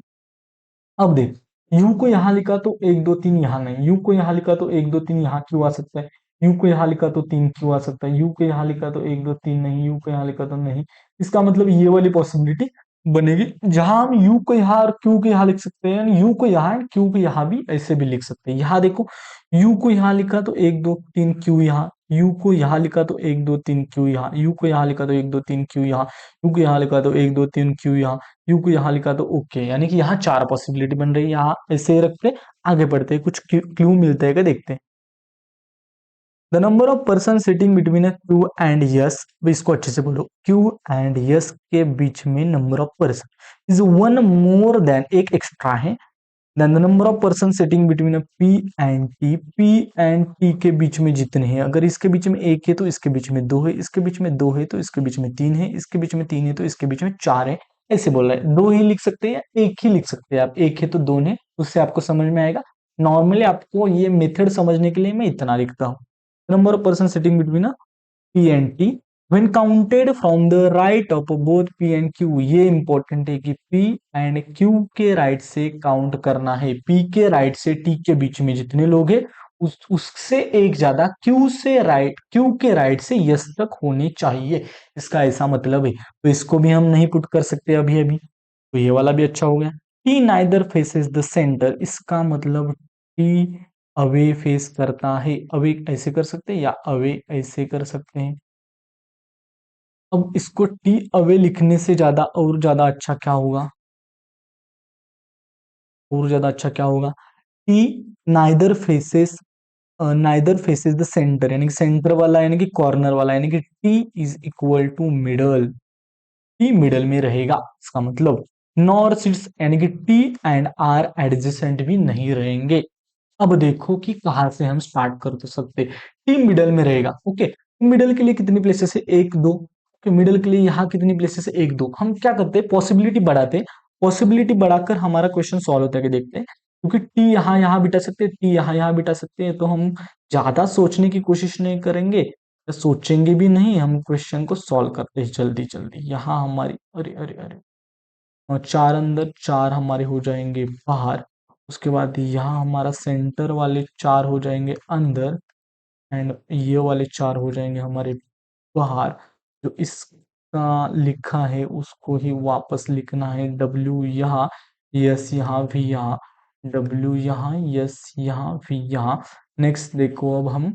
S1: अब देख, यू को यहाँ लिखा तो एक दो तीन यहाँ नहीं, यू को यहाँ लिखा तो एक दो तीन यहाँ क्यों आ सकता है, यू को यहाँ लिखा तो तीन क्यों आ सकता है, यू को यहाँ लिखा तो एक दो तीन नहीं, यू को यहाँ लिखा तो नहीं। इसका मतलब ये वाली पॉसिबिलिटी बनेगी, जहां हम यू को यहाँ और क्यू को यहाँ लिख सकते हैं, यानी यू को यहाँ एंड क्यू को यहाँ भी ऐसे भी लिख सकते हैं। यहाँ देखो, यू को यहाँ लिखा तो एक दो तीन क्यू यहाँ, यू को यहाँ लिखा तो एक दो तीन क्यू यहाँ, यू को यहाँ लिखा तो एक दो तीन क्यू यहाँ, यू को यहाँ लिखा तो एक दो तीन क्यू यहाँ, यू को यहाँ लिखा तो ओके, यानी कि यहाँ चार पॉसिबिलिटी बन रही है। यहाँ ऐसे ही रखते आगे बढ़ते हैं, कुछ क्लू मिलते हैं क्या देखते हैं। The number of person sitting between a Q and yes, इसको अच्छे से बोलो, क्यू एंड यस के बीच में number of person is one more than, एक एक्स्ट्रा है। Then the number of person sitting between a P and T, P and T के बीच में जितने हैं, अगर इसके बीच में एक है तो इसके बीच में दो है, इसके बीच में दो है तो इसके बीच में तीन है, इसके बीच में तीन है तो इसके बीच में चार है। ऐसे बोल रहा है, दो ही लिख सकते हैं या एक ही लिख सकते हैं आप, एक है तो दो है, उससे आपको समझ में आएगा। नॉर्मली आपको ये मेथड समझने के लिए मैं इतना लिखता हूँ। Number of person sitting between P and T when counted from the right of both P and Q, ये इंपॉर्टेंट है कि P and Q के राइट से काउंट करना है, P के राइट से T के बीच में जितने लोग हैं उससे एक ज्यादा Q के राइट से यस तक होने चाहिए, इसका ऐसा मतलब है। तो इसको भी हम नहीं पुट कर सकते अभी अभी, तो ये वाला भी अच्छा हो गया। T neither faces the centre, इसका मतलब T अवे फेस करता है, अवे ऐसे कर सकते हैं या अवे ऐसे कर सकते हैं। अब इसको टी अवे लिखने से ज्यादा और ज्यादा अच्छा क्या होगा, और ज्यादा अच्छा क्या होगा, T neither faces, neither faces the centre, यानी कि सेंटर वाला यानी कि कॉर्नर वाला, यानी कि T is equal to middle, T middle में रहेगा, इसका मतलब नॉर सिट्स, यानी कि टी एंड आर एडजेसेंट भी नहीं रहेंगे। अब देखो कि कहां से हम स्टार्ट कर तो सकते, टी मिडल में रहेगा। ओके, मिडल के लिए कितनी प्लेसेस है, एक दो। ओके, मिडल के लिए यहाँ कितनी प्लेसेस है, एक दो। हम क्या करते हैं, पॉसिबिलिटी बढ़ाते हैं, पॉसिबिलिटी बढ़ाकर हमारा क्वेश्चन सॉल्व होता है कि देखते हैं, क्योंकि टी यहाँ यहाँ बिठा सकते हैं, टी यहाँ यहाँ बिठा सकते हैं, तो हम ज्यादा सोचने की कोशिश नहीं करेंगे, तो सोचेंगे भी नहीं, हम क्वेश्चन को सॉल्व करते हैं जल्दी जल्दी। यहाँ हमारी, अरे अरे अरे, और चार अंदर, चार हमारे हो जाएंगे बाहर, उसके बाद यहाँ हमारा सेंटर वाले चार हो जाएंगे अंदर, एंड ये वाले चार हो जाएंगे हमारे बाहर। जो इसका लिखा है उसको ही वापस लिखना है, डब्ल्यू यहाँ, यस यहाँ, वी यहाँ, डब्ल्यू यहाँ, यस यहाँ, वी यहाँ। नेक्स्ट देखो, अब हम,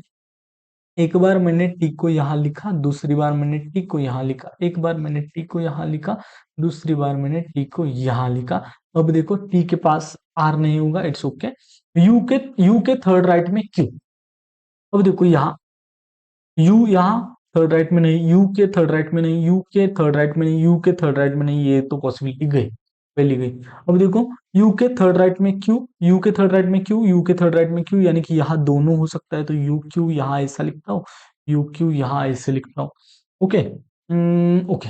S1: एक बार मैंने टी को यहाँ लिखा, दूसरी बार मैंने टी को यहाँ लिखा, एक बार मैंने टी को यहाँ लिखा, दूसरी बार मैंने टी को यहाँ लिखा। अब देखो टी के पास आर नहीं होगा, इट्स ओके। यू के थर्ड राइट में क्यू, अब देखो यहाँ यू यहाँ थर्ड राइट में नहीं, यू के थर्ड राइट में नहीं, यू के थर्ड राइट में नहीं, यू के थर्ड राइट में नहीं, ये तो पॉसिबिलिटी गई, पहली गई। अब देखो यू के थर्ड राइट में क्यू, यू के थर्ड राइट में क्यू, यू के थर्ड राइट में क्यू, यानी कि यहाँ दोनों हो सकता है, तो यू क्यू यहाँ ऐसा लिखता हूँ, यू क्यू यहाँ ऐसे लिखता हूँ। ओके, ओके,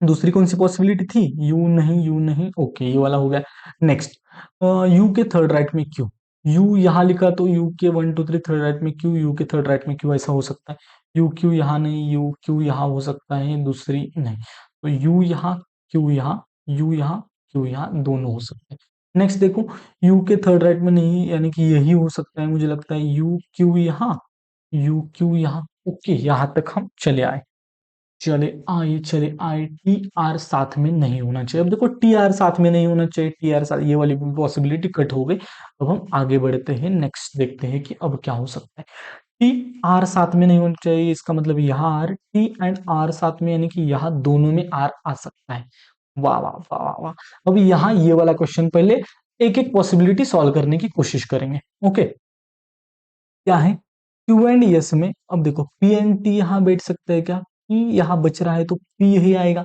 S1: दूसरी कौन सी पॉसिबिलिटी थी, यू नहीं, यू नहीं, ओके, ये वाला हो गया। नेक्स्ट, यू के थर्ड राइट में क्यू, यू यहाँ लिखा तो यू के one two three third right में क्यू, यू के थर्ड राइट में क्यू, ऐसा हो सकता है। यू क्यू यहाँ नहीं, यू क्यू यहाँ हो सकता है, दूसरी नहीं, तो यू यहाँ, क्यू यहाँ, यू यहाँ, क्यू यहाँ, दोनों हो सकते हैं। नेक्स्ट देखो, यू के थर्ड राइट में नहीं, यानी कि यही हो सकता है, मुझे लगता है यू क्यू यहाँ, यू क्यू यहाँ, ओके यहाँ तक हम चले आए। चले आए, टी आर साथ में नहीं होना चाहिए। अब देखो टी आर साथ में नहीं होना चाहिए, टी आर साथ, ये वाली पॉसिबिलिटी कट हो गई। अब हम आगे बढ़ते हैं, नेक्स्ट देखते हैं कि अब क्या हो सकता है। टी आर साथ में नहीं होना चाहिए, इसका मतलब यहाँ आर, टी एंड आर साथ में, यानी कि यहाँ दोनों में आर आ सकता है। वाह वाह वाह वाह वाह। अब यहाँ ये वाला क्वेश्चन पहले एक एक पॉसिबिलिटी सॉल्व करने की कोशिश करेंगे। ओके, क्या है क्यू एंड यस में। अब देखो पी एंड टी यहाँ बैठ सकता है क्या, पी यहाँ बच रहा है तो पी यही आएगा।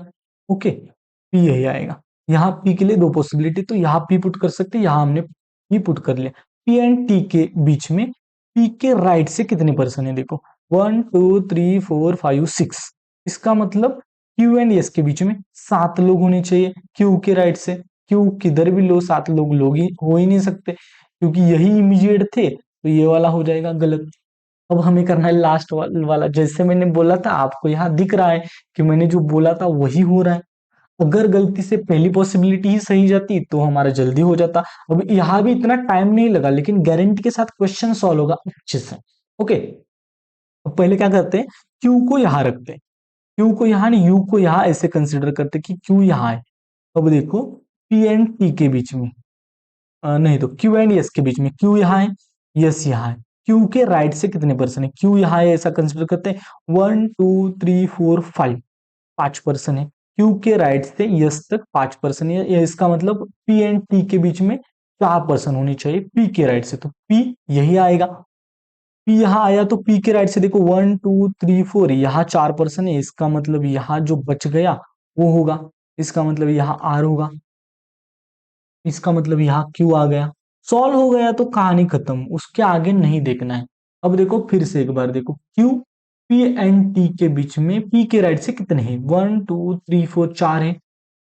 S1: ओके, पी यही आएगा। यहाँ पी के लिए दो पॉसिबिलिटी, तो यहाँ पी पुट कर सकते हैं, यहाँ हमने पी पुट कर लिया। पी एंड टी के बीच में पी के राइट से कितने पर्सन है, देखो 1 2 3 4 5 6, इसका मतलब क्यू एंड यस के बीच में 7 लोग होने चाहिए क्यू के राइट से। क्यू किधर भी लो 7 लोग ही हो ही नहीं सकते, क्योंकि यही इमीडिएट थे, तो ये वाला हो जाएगा गलत। अब हमें करना है लास्ट वाला, जैसे मैंने बोला था आपको यहाँ दिख रहा है कि मैंने जो बोला था वही हो रहा है। अगर गलती से पहली पॉसिबिलिटी ही सही जाती तो हमारा जल्दी हो जाता। अब यहाँ भी इतना टाइम नहीं लगा, लेकिन गारंटी के साथ क्वेश्चन सॉल्व होगा अच्छे से। ओके, अब पहले क्या करते हैं, क्यू को यहाँ रखते हैं, क्यू को यहाँ नहीं, यू को यहाँ ऐसे कंसिडर करते हैं कि क्यू यहाँ है। अब देखो पी एंड टी के बीच में, नहीं तो क्यू एंड यस के बीच में, क्यू यहाँ है, यस यहाँ है। क्यू के राइट से कितने पर्सन है, क्यू यहाँ है ऐसा कंसिडर करते हैं, 1 2 3 4 5, 5 पर्सन है। क्यू के राइट से यस तक 5 पर्सन है, इसका मतलब पी एंड टी के बीच में 4 पर्सन होनी चाहिए पी के राइट से, तो पी यही आएगा। पी यहाँ आया तो पी के राइट से देखो 1 2 3 4, यहाँ 4 पर्सन है, इसका मतलब यहाँ जो बच गया वो होगा, इसका मतलब यहाँ आर होगा, इसका मतलब यहाँ क्यू आ गया। सॉल्व हो गया तो कहानी खत्म, उसके आगे नहीं देखना है। अब देखो फिर से एक बार देखो, क्यू पी एंड टी के बीच में पी के राइट से कितने हैं, 1 2 3 4, 4 है,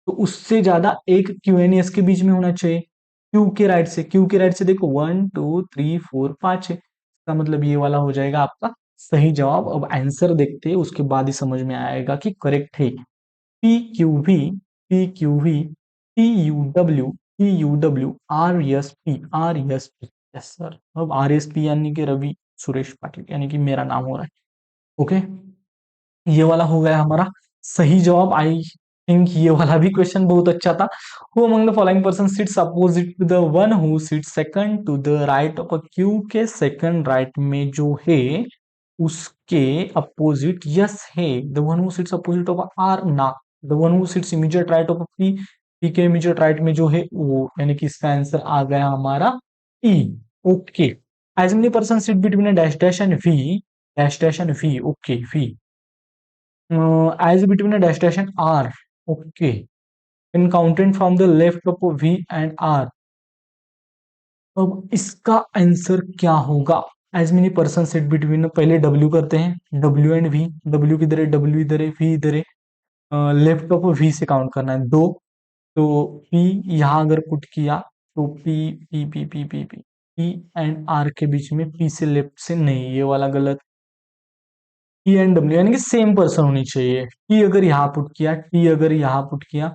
S1: तो उससे ज्यादा एक क्यू एन एस के बीच में होना चाहिए। क्यू के राइट से, क्यू के राइट से देखो 1 2 3 4 5 है, इसका मतलब ये वाला हो जाएगा आपका सही जवाब। अब आंसर देखते हैं, उसके बाद ही समझ में आएगा कि करेक्ट है। P Q V, P Q V, T U W, T U W, R S P, R S P. Yes sir, अब आर एस पी यानी कि रवि सुरेश पाटिल, यानी कि मेरा नाम हो रहा है। ओके, ये वाला हो गया हमारा सही जवाब। आई थिंक ये वाला भी क्वेश्चन बहुत अच्छा था। Who among the following person sits opposite to the one who sits second to the right of a Q के सेकंड राइट में जो है उसके अपोजिट यस है, the one who sits opposite of R ना, the one who sits immediate right of P, P के इमीडिएट राइट में जो है वो, यानी कि इसका आंसर आ गया हमारा E. Okay, as many person sit between dash dash and V, dash dash and V, okay V, as between a dash dash and R. Okay. When counted from the left of V and R. अब इसका आंसर क्या होगा, as many person set between, पहले W करते हैं, W एंड V, W किधर है, W इधर है, V इधर है, लेफ्ट ऑफ V से काउंट करना है दो, तो P यहाँ अगर पुट किया तो P P P P P P P and R के बीच में, P से लेफ्ट से नहीं, ये वाला गलत। टी एंड डब्ल्यू यानी कि सेम पर्सन होनी चाहिए। टी अगर यहाँ पुट किया, टी अगर यहाँ पुट किया,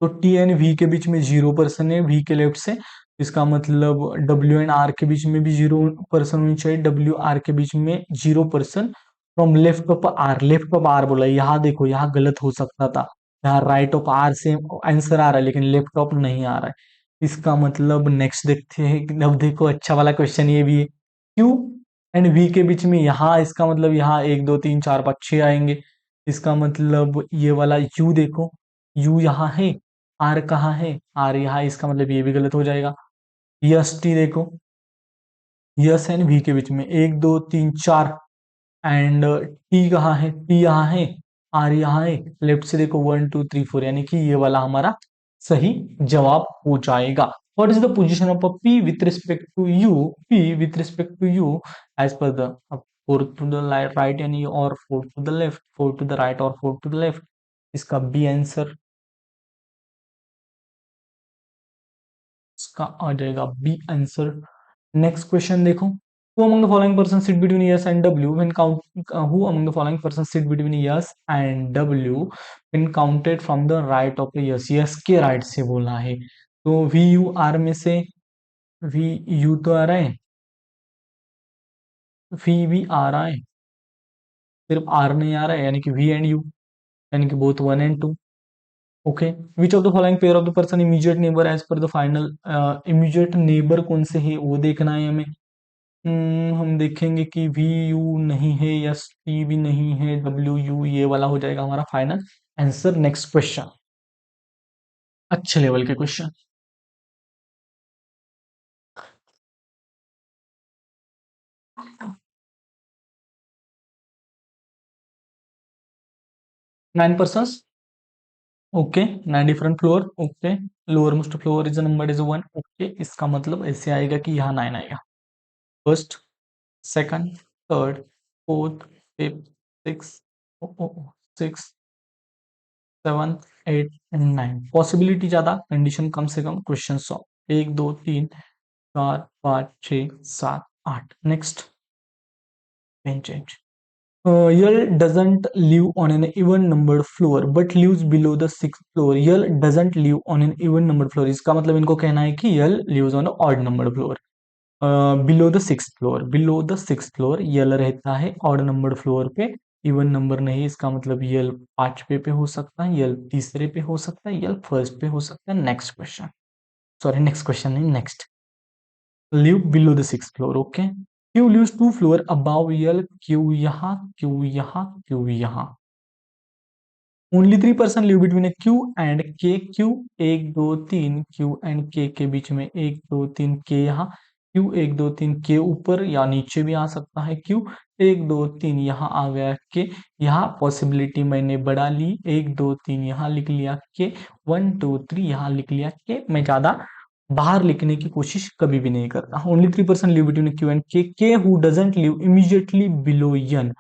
S1: तो टी एंड वी के बीच में 0 पर्सन है, वी के लेफ्ट से, इसका मतलब डब्ल्यू एंड आर के बीच में भी 0 पर्सन होनी चाहिए, डब्ल्यू आर के बीच में 0 person from left of R, left of R बोला, यहाँ देखो यहाँ गलत हो सकता था, यहाँ राइट ऑफ आर से आंसर आ रहा है लेकिन लेफ्ट ऑफ नहीं आ रहा है, इसका मतलब नेक्स्ट देखते हैं। अब देखो अच्छा वाला क्वेश्चन ये भी है, क्यू एंड वी के बीच में, यहाँ इसका मतलब यहाँ 1 2 3 4 5 6 आएंगे, इसका मतलब ये वाला यू देखो, यू यहाँ है, आर कहाँ है, आर यहाँ, इसका मतलब ये भी गलत हो जाएगा। यस टी देखो, यस एंड वी के बीच में 1 2 3 4, एंड टी कहाँ है, टी यहाँ है, आर यहाँ है, लेफ्ट से देखो 1 2 3 4, यानी कि ये वाला हमारा सही जवाब हो जाएगा। What is the position of a P with respect to U, P with respect to U as per the 4 to the right यानी, और 4 to the left, 4 to the right और 4 टू द लेफ्ट, इसका बी आंसर, इसका आ जाएगा बी आंसर। नेक्स्ट क्वेश्चन देखो, who among the following persons sit between yes and w when count, who among the following persons sit between yes and w when counted from the right of the yes, yes के राइट से बोला है, तो वी यू आर में से वी यू तो आ रहा है, वी भी आ रहा है, सिर्फ आर नहीं आ रहा है, यानी कि वी एंड यू, यानी कि both 1 and 2। Okay, which of the following pair of the person immediate neighbour as per the final, immediate neighbour कौन से है वो देखना है हमें। हम देखेंगे कि वी यू नहीं है, यस टी भी नहीं है, डब्ल्यू यू ये वाला हो जाएगा हमारा फाइनल आंसर। नेक्स्ट क्वेश्चन, अच्छे लेवल के question. 9 persons, okay, 9 different floor, okay, lower most floor is number is 1, okay, इसका मतलब ऐसे आएगा कि यहाँ 9 आएगा। First, second, third, fourth, fifth, six, six, 7, 8 and 9, possibility ज्यादा, कंडीशन कम से कम, question solve. 1 2 3 4 5 6 7 8। Next, pen change. Yell doesn't live on an even numbered floor but lives below the sixth floor. Yell doesn't live on an even numbered floor, इसका मतलब इनको कहना है कि Yell lives on an odd numbered floor. Below the six floor, below the six floor L रहता है ऑड नंबर फ्लोर पे, इवन नंबर नहीं, इसका मतलब यल पांचवे पे हो सकता है, यल तीसरे पे हो सकता है, यल फर्स्ट पे हो सकता है। Next question, sorry next question नहीं, next, live below the six floor, okay. Q lives 2 floor above L, Q यहाँ, क्यू यहाँ, क्यू यहाँ। Only 3 person live between a Q and K, Q 1 2 3, Q and K बीच में 1 2 3, के यहाँ, क्यू 1 2 3, के ऊपर या नीचे भी आ सकता है, क्यू 1 2 3 यहाँ आ गया के, यहाँ पॉसिबिलिटी मैंने बढ़ा ली, 1 2 3 यहाँ लिख लिया के, 1 2 3 यहाँ लिख लिया के। मैं ज्यादा बाहर लिखने की कोशिश कभी भी नहीं करता। Only 3 person live between Q and K who doesn't live immediately below N,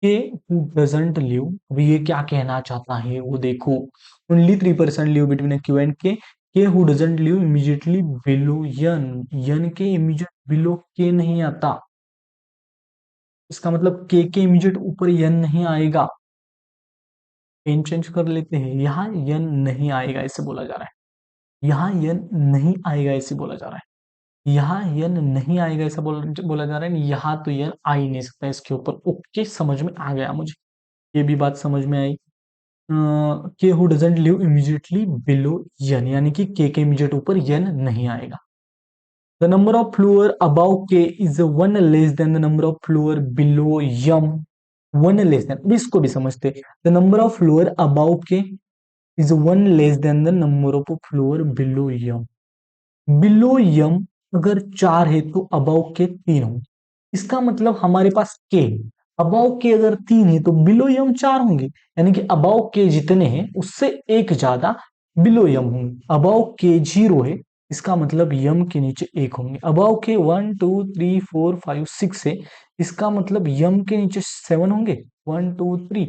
S1: K who doesn't live, अभी ये क्या कहना चाहता है वो देखो। Only 3 person live between Q and K who doesn't live immediately below N, N के इमीडिएट बिलो के नहीं आता, इसका मतलब के इमीडिएट ऊपर यन नहीं आएगा। पेन चेंज कर लेते हैं, यहाँ यन नहीं आएगा ऐसे बोला जा रहा है, यहाँ यन नहीं आएगा ऐसे बोला जा रहा है, यहाँ यन नहीं आएगा ऐसा बोला जा रहा है, यहाँ तो यन आ ही नहीं सकता इसके ऊपर। ओके, समझ में आ गया मुझे, ये भी बात समझ में आई। K who doesn't live immediately below N, यानी कि के इमीडिएट ऊपर यन नहीं आएगा। The number of floor above K is 1 less than the number of floor below M, 1 less than, अब इसको भी समझते। The number of floor above K is 1 less than the number of floor below M. Below M अगर 4 है तो अबाउ के 3 होंगे, इसका मतलब हमारे पास के, अबाउ के अगर 3 है तो बिलो यम 4 होंगे, यानी कि अबाउ के जितने हैं उससे एक ज्यादा बिलो यम होंगे। अबाउ के 0 है, इसका मतलब यम के नीचे एक होंगे। अबाउ के 1 2 3 4 5 6 है, इसका मतलब यम के नीचे 7 होंगे, 1 2 3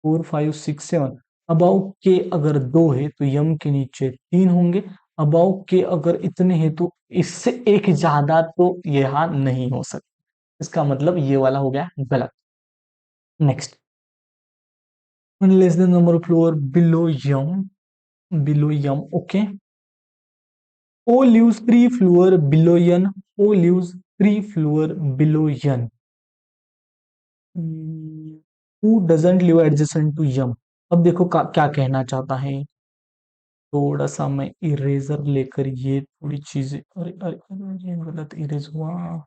S1: 4 5 6 7। अबाउ के अगर 2 है तो यम के नीचे 3 होंगे। अबाउ के अगर इतने हैं तो इससे एक ज्यादा तो यहाँ नहीं हो सकता, इसका मतलब ये वाला हो गया गलत। Next, less than number of floor below M, below M, okay. O lives 3 floor below N, O lives 3 floor below N. Who doesn't live adjacent to M, अब देखो क्या कहना चाहता है। थोड़ा सा मैं इरेजर लेकर ये थोड़ी चीजें, अरे अरे अरे, ये गलत इरेज हुआ।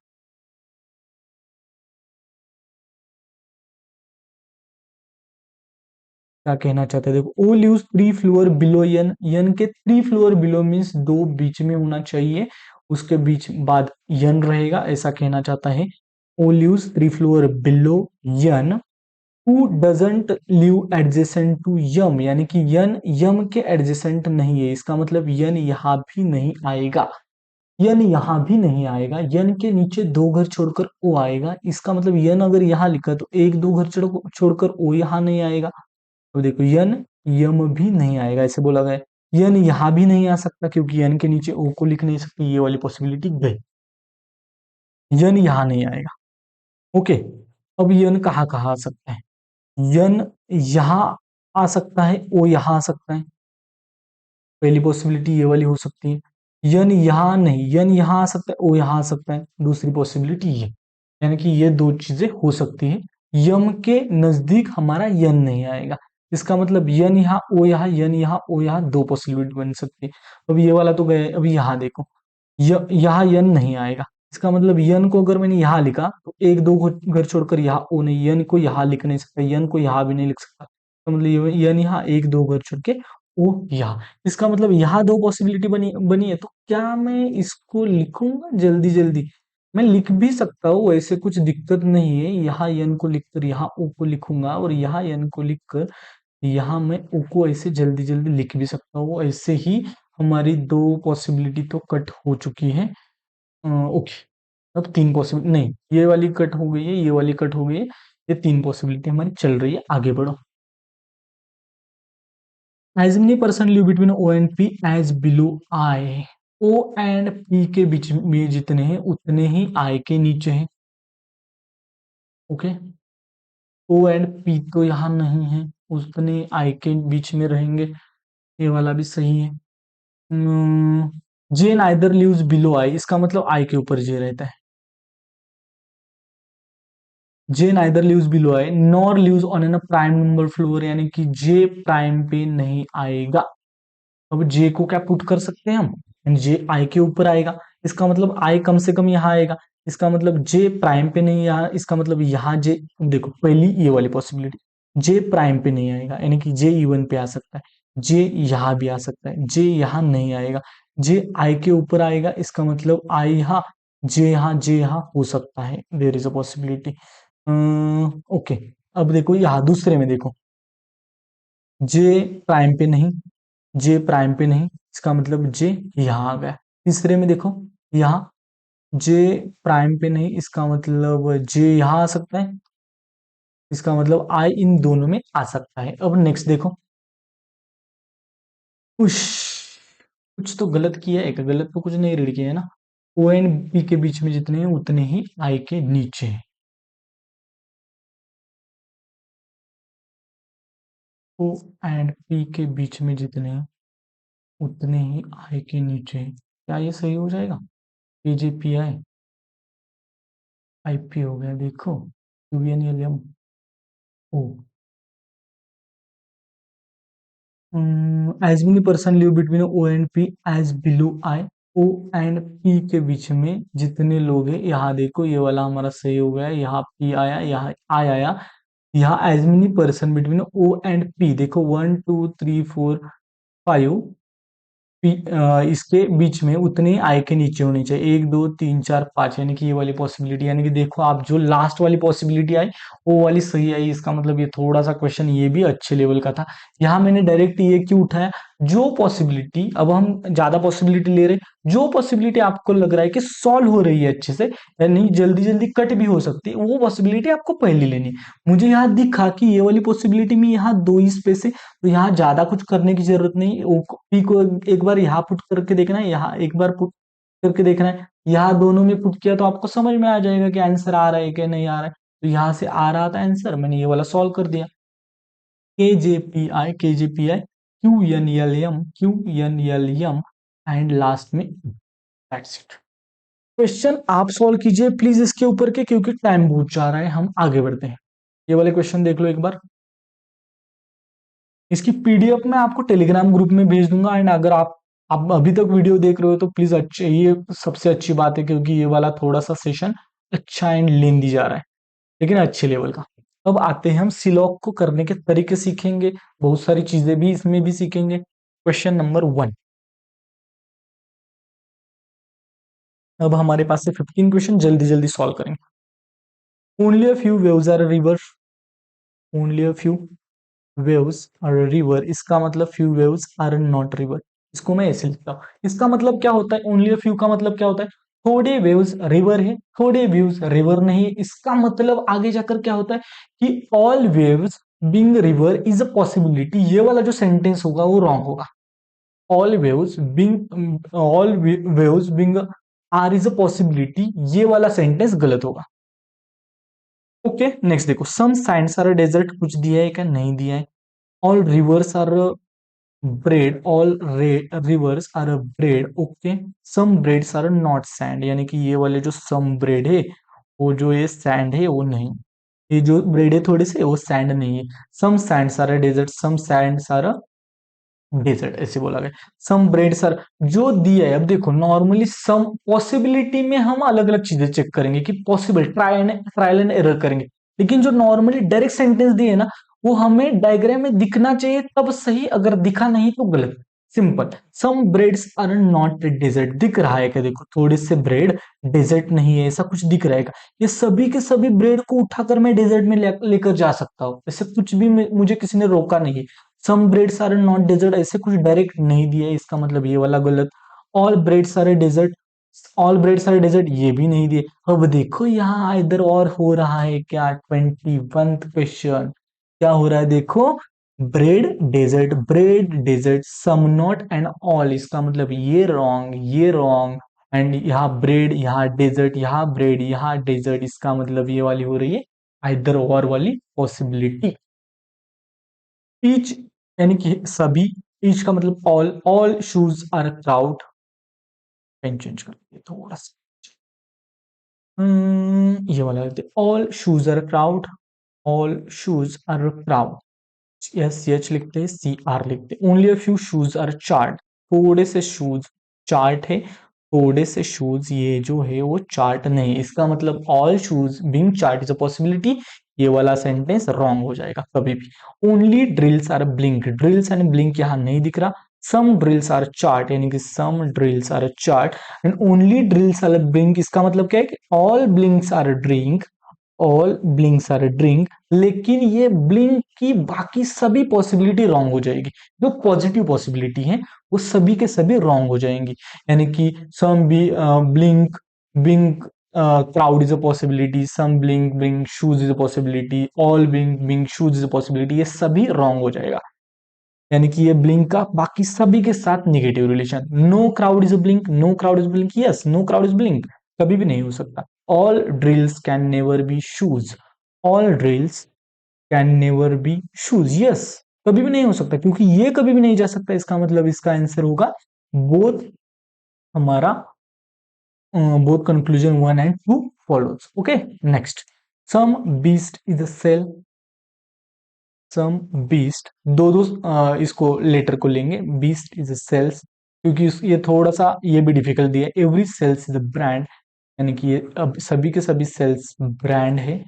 S1: क्या कहना चाहते हैं देखो, ओ lives 3 floor below N, N के 3 फ्लोर बिलो मीन्स 2 बीच में होना चाहिए, उसके बीच बाद यन रहेगा, ऐसा कहना चाहता है। O lives 3 floor below N, who doesn't live adjacent to M, यानी कि यन यम के एडजेसेंट नहीं है, इसका मतलब यन यहाँ भी नहीं आएगा, यन यहाँ भी नहीं आएगा, यन के नीचे 2 घर छोड़कर ओ आएगा, इसका मतलब यन अगर यहाँ लिखा तो 1 2 घर छोड़कर ओ यहाँ नहीं आएगा। तो देखो यन यम भी नहीं आएगा ऐसे बोला गया, यन यहाँ भी नहीं आ सकता क्योंकि यन के नीचे ओ को लिख नहीं सकते, ये वाली पॉसिबिलिटी गई, यन यहाँ नहीं आएगा। ओके, अब यन कहाँ कहाँ आ सकता है, यन यहाँ आ सकता है, ओ यहाँ आ सकता है, पहली पॉसिबिलिटी ये वाली हो सकती है। यन यहाँ नहीं, यन यहाँ आ सकता है, ओ यहाँ आ सकता है, दूसरी पॉसिबिलिटी ये। यानी कि ये दो चीजें हो सकती है। यम के नजदीक हमारा यन नहीं आएगा, इसका मतलब यन यहाँ ओ यहाँ, यन यहाँ ओ यहाँ, दो पॉसिबिलिटी बन सकती है। अब ये वाला तो गए, अभी यहाँ देखो यहाँ यन नहीं आएगा, इसका मतलब यन को अगर मैंने यहाँ लिखा तो एक दो घर छोड़कर यहाँ ओ नहीं, यन को यहाँ लिख नहीं सकता, यन को यहाँ भी नहीं लिख सकता, तो मतलब यन यहाँ एक दो घर छोड़ के ओ यहाँ, इसका मतलब यहाँ दो पॉसिबिलिटी बनी बनी है। तो क्या मैं इसको लिखूंगा जल्दी जल्दी? मैं लिख भी सकता हूँ, ऐसे कुछ दिक्कत नहीं है। यहाँ यन को लिखकर यहाँ ओ को लिखूंगा, और यहाँ यन को लिखकर यहाँ मैं ओ को ऐसे जल्दी जल्दी लिख भी सकता हूँ। ऐसे ही हमारी दो पॉसिबिलिटी तो कट हो चुकी है। ओके, अब तीन पॉसिबिलिटी नहीं, ये वाली कट हो गई है, ये वाली कट हो गई है, ये तीन पॉसिबिलिटी हमारी चल रही है। आगे बढ़ो। As many person live between O and P as below I. O and P के बीच में जितने हैं उतने ही आई के नीचे हैं। ओके, ओ एंड पी तो यहाँ नहीं है, उतने आई के बीच में रहेंगे, ये वाला भी सही है। J neither lives below I, इसका मतलब आई के ऊपर जे रहता है। J neither lives below I nor lives on an prime number floor, यानी कि जे प्राइम पे नहीं आएगा। अब जे को क्या पुट कर सकते हैं हम, जे आई के ऊपर आएगा, इसका मतलब आई कम से कम यहाँ आएगा, इसका मतलब जे प्राइम पे नहीं, यहाँ इसका मतलब यहाँ जे, देखो पहली ये वाली पॉसिबिलिटी, जे प्राइम पे नहीं आएगा यानी कि जे इवन पे आ सकता है, जे यहाँ भी आ सकता है, जे यहाँ नहीं आएगा, जे आई के ऊपर आएगा, इसका मतलब आई यहाँ, जे यहाँ हो सकता है, there is a possibility. Okay, अब देखो यहाँ दूसरे में देखो, जे प्राइम पे नहीं, जे प्राइम पे नहीं, इसका मतलब जे यहाँ आ गया। तीसरे में देखो, यहाँ जे प्राइम पे नहीं, इसका मतलब जे यहाँ आ सकता है, इसका मतलब आई इन दोनों में आ सकता है। अब नेक्स्ट देखो, उश, कुछ तो गलत किया है, गलत तो कुछ नहीं रीड किया है ना। ओ एंड बी के बीच में जितने हैं उतने ही आई के नीचे हैं। ओ एंड पी के बीच में जितने हैं उतने ही आई के नीचे हैं। क्या ये सही हो जाएगा? पीजीपीआई आईपी हो गया, देखो UNLM O. As many person live between O and P as below I, O and P के बीच में जितने लोग हैं, यहाँ देखो ये वाला हमारा सही हो गया, यहाँ पी आया, यहाँ आई आया, यहाँ as many person between O and P, देखो 1 2 3 4 5, इसके बीच में उतने आई के नीचे होनी चाहिए, 1 2 3 4 5, यानी कि ये वाली पॉसिबिलिटी, यानी कि देखो आप जो लास्ट वाली पॉसिबिलिटी आई वो वाली सही आई, इसका मतलब ये थोड़ा सा क्वेश्चन ये भी अच्छे लेवल का था। यहाँ मैंने डायरेक्ट ये क्यों उठाया, जो पॉसिबिलिटी, अब हम ज्यादा पॉसिबिलिटी ले रहे, जो पॉसिबिलिटी आपको लग रहा है कि सॉल्व हो रही है अच्छे से, यानी जल्दी जल्दी कट भी हो सकती है, वो पॉसिबिलिटी आपको पहले लेनी है। मुझे यहाँ दिखा कि ये वाली पॉसिबिलिटी में यहाँ दो ही स्पेस है, तो यहाँ ज्यादा कुछ करने की जरूरत नहीं, पी को एक बार यहाँ पुट करके देखना है, यहाँ एक बार पुट करके देखना है, यहाँ दोनों में पुट किया तो आपको समझ में आ जाएगा कि आंसर आ रहा है कि नहीं आ रहा है। तो यहाँ से आ रहा था आंसर, मैंने ये वाला सॉल्व कर दिया। K J P I Q N L M and last में दैट्स इट। क्वेश्चन आप सॉल्व कीजिए प्लीज इसके ऊपर के, क्योंकि टाइम बहुत जा रहा है, हम आगे बढ़ते हैं। ये वाले क्वेश्चन देख लो एक बार, इसकी पीडीएफ मैं आपको टेलीग्राम ग्रुप में भेज दूंगा। एंड अगर आप अभी तक वीडियो देख रहे हो तो प्लीज अच्छे, ये सबसे अच्छी बात है, क्योंकि ये वाला थोड़ा सा सेशन अच्छा एंड लेंदी जा रहा है, लेकिन अच्छे लेवल का। अब आते हैं हम सिलॉक को करने के तरीके सीखेंगे, बहुत सारी चीजें भी इसमें भी सीखेंगे। क्वेश्चन नंबर 1, अब हमारे पास से 15 क्वेश्चन जल्दी जल्दी सॉल्व करेंगे। Only a few waves are river, only a few waves are river, इसका मतलब few waves are not river, इसको मैं ऐसे लिखता हूँ। इसका मतलब क्या होता है, ओनली फ्यू का मतलब क्या होता है, थोड़े वेव्स रिवर है, थोड़े वेव्स रिवर नहीं है। इसका मतलब आगे जाकर क्या होता है कि all waves being river is a possibility, ये वाला जो सेंटेंस होगा वो रॉन्ग होगा। All waves being are is a possibility, ये वाला सेंटेंस गलत होगा। ओके, नेक्स्ट देखो, सम साइंस आर डेजर्ट, कुछ दिया है क्या, नहीं दिया है। All rivers are bread, all rivers are bread, okay. Some breads are not sand, यानी कि ये वाले जो सम ब्रेड है वो जो ये सैंड है वो नहीं, ये जो ब्रेड है थोड़े से वो सैंड नहीं है। सम सैंड सारा डेजर्ट, सम सैंड सारा डेजर्ट ऐसे बोला गया। सम ब्रेड सर जो दिया है, अब देखो नॉर्मली सम पॉसिबिलिटी में हम अलग अलग चीजें चेक करेंगे कि पॉसिबल, ट्रायल एंड एरर करेंगे। लेकिन जो नॉर्मली डायरेक्ट सेंटेंस दिए ना, वो हमें डायग्राम में दिखना चाहिए तब सही, अगर दिखा नहीं तो गलत। Simple. Some breads are not desert, दिख रहा है क्या? देखो थोड़े से ब्रेड डेजर्ट नहीं है ऐसा कुछ दिख रहा है क्या? ये सभी के सभी ब्रेड को उठाकर मैं डेजर्ट में लेकर जा सकता हूँ, ऐसे कुछ भी मुझे किसी ने रोका नहीं है। सम ब्रेड्स आर नॉट डेजर्ट ऐसे कुछ डायरेक्ट नहीं दिया है, इसका मतलब ये वाला गलत। All breads are desert, all breads are desert ये भी नहीं दिए। अब देखो यहाँ इधर और हो रहा है क्या, 21 क्वेश्चन क्या हो रहा है देखो, bread desert some not and all, इसका मतलब ये रॉन्ग, ये रॉन्ग। एंड यहाँ ब्रेड, यहाँ डेजर्ट, यहाँ ब्रेड, यहाँ डेजर्ट, इसका मतलब ये वाली हो रही है आइदर और वाली पॉसिबिलिटी। ईच यानी कि सभी, ईच का मतलब all shoes are crowd. Pen change कर दिए थोड़ा सा, ये वाला लेते all shoes are crowd, all shoes are crowd. S C H लिखते हैं, सी आर लिखते हैं। Only a few shoes are chart, थोड़े से शूज चार्ट है, थोड़े से शूज ये जो है वो चार्ट नहीं, इसका मतलब all shoes being chart is a possibility. ये वाला सेंटेंस रॉन्ग हो जाएगा कभी भी। Only drills are blink, drills and blink यहाँ नहीं दिख रहा। सम ड्रिल्स आर चार्ट यानी कि some drills are chart and only drills are blink, इसका मतलब क्या है कि all blinks are drink, all blinks are drink. लेकिन ये ब्लिंक की बाकी सभी पॉसिबिलिटी रॉन्ग हो जाएगी, जो पॉजिटिव पॉसिबिलिटी है वो सभी के सभी रॉन्ग हो जाएंगी। यानी कि some B blink blink crowd is a possibility, some blink blink shoes is a possibility, all blink blink shoes is a possibility, ये सभी रॉन्ग हो जाएगा। यानी कि ये ब्लिंक का बाकी सभी के साथ negative relation. Know crowd is blink, know crowd is blink, yes know crowd is blink, कभी भी नहीं हो सकता। All drills can never B shoes, all drills can never B shoes, yes कभी भी नहीं हो सकता, क्योंकि ये कभी भी नहीं जा सकता, इसका मतलब इसका आंसर होगा बोथ, हमारा both conclusion 1 and 2 follows. Okay next. Some beast is a cell, some beast, दो दो इसको लेटर को लेंगे, बीस्ट इज सेल्स, क्योंकि ये थोड़ा सा ये भी डिफिकल्ट दिया है। Every cells is a brand, यानी कि ये अब सभी के सभी सेल्स ब्रांड है।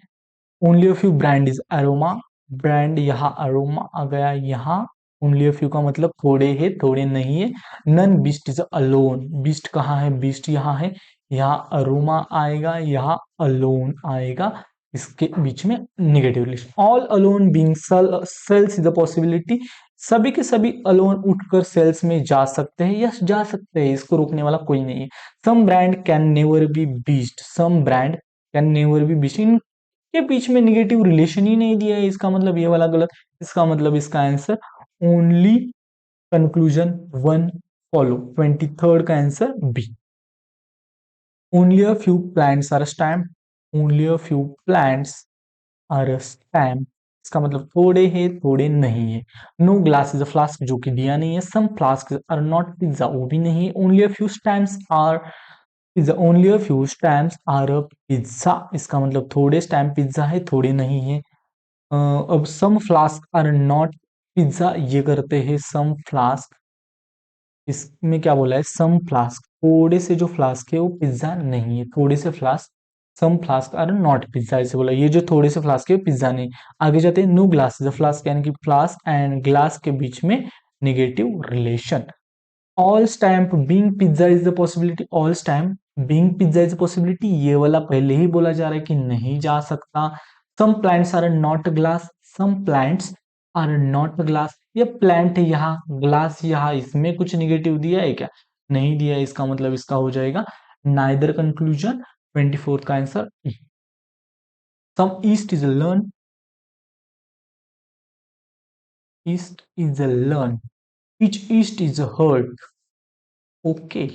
S1: Only a few brand is aroma, brand यहाँ अरोमा आ गया यहाँ। ओनली अ फ्यू का मतलब थोड़े है, थोड़े नहीं है। None beast is alone, beast कहाँ है, बीस्ट यहाँ है, यहाँ अरोमा आएगा, यहाँ अलोन आएगा, इसके बीच में negative relation. All alone being cells is a possibility, सभी के सभी अलोन उठकर सेल्स में जा सकते हैं, यस जा सकते हैं, इसको रोकने वाला कोई नहीं है। Some brand can never be beast, some brand can never be beast, इनके बीच में निगेटिव रिलेशन ही नहीं दिया है, इसका मतलब ये वाला गलत। इसका मतलब इसका answer only conclusion 1 follow, 23rd का answer B. Only a few plants are stamp, only a few plants are stamp, इसका मतलब थोड़े हैं, थोड़े नहीं है। No glass is a flask, जो कि दिया नहीं है। Some flask are not pizza, वो भी नहीं है। Only a few stamps are pizza, only a few stamps are a pizza, इसका मतलब थोड़े स्टैम्प पिज्जा है, थोड़े नहीं है। अब सम फ्लास्क आर नॉट पिज्जा, ये करते हैं सम फ्लास्क, इसमें क्या बोला है, सम फ्लास्क, थोड़े से जो फ्लास्क है वो पिज्जा नहीं है, थोड़े से flask, some flask are not pizza ऐसे बोला। ये जो थोड़े से फ्लास्क है वो पिज्जा नहीं। आगे जाते हैं, no glass is a flask, यानी कि फ्लास्क एंड ग्लास के बीच में negative relation. All stamp being pizza is the possibility, all stamp being pizza is the possibility, ये वाला पहले ही बोला जा रहा है कि नहीं जा सकता। Some plants are not glass, some plants are not glass, ये प्लांट है यहाँ, ग्लास यहाँ, इसमें कुछ निगेटिव दिया है क्या? नहीं दिया है, इसका मतलब इसका हो जाएगा नाइदर कंक्लूजन। 24th का answer. Some east is learn, east is learn, each east is a herd, okay.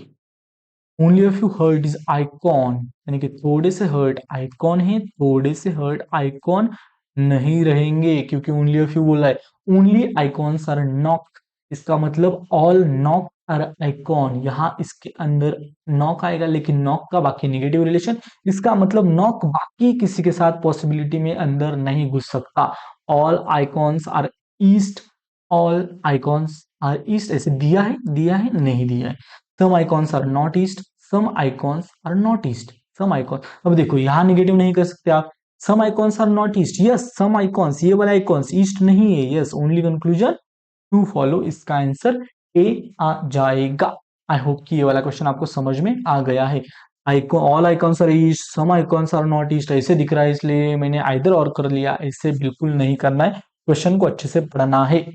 S1: Only a few herd is icon, यानी कि थोड़े से हर्ड आइकॉन है, थोड़े से हर्ड आइकॉन नहीं रहेंगे, क्योंकि ओनली अ फ्यू बोला है। ओनली आइकॉन्स आर नॉट, इसका मतलब ऑल नॉक आर आइकॉन, यहाँ इसके अंदर नॉक आएगा, लेकिन नॉक का बाकी नेगेटिव रिलेशन, इसका मतलब नॉक बाकी किसी के साथ पॉसिबिलिटी में अंदर नहीं घुस सकता। All icons are east, all icons are east, ऐसे दिया है नहीं दिया है। Some icons are not east, some icons are not east, some icon. अब देखो यहाँ नेगेटिव नहीं कर सकते आप, some icons are not east, yes some icons, ये वाला आइकॉन्स ईस्ट नहीं है, yes only conclusion to follow, इसका आंसर ए आ जाएगा। आई होप कि ये वाला क्वेश्चन आपको समझ में आ गया है। Icon, all icons are east, some icons are not east, ऐसे दिख रहा है इसलिए मैंने आइदर और कर लिया, ऐसे बिल्कुल नहीं करना है, क्वेश्चन को अच्छे से पढ़ना है।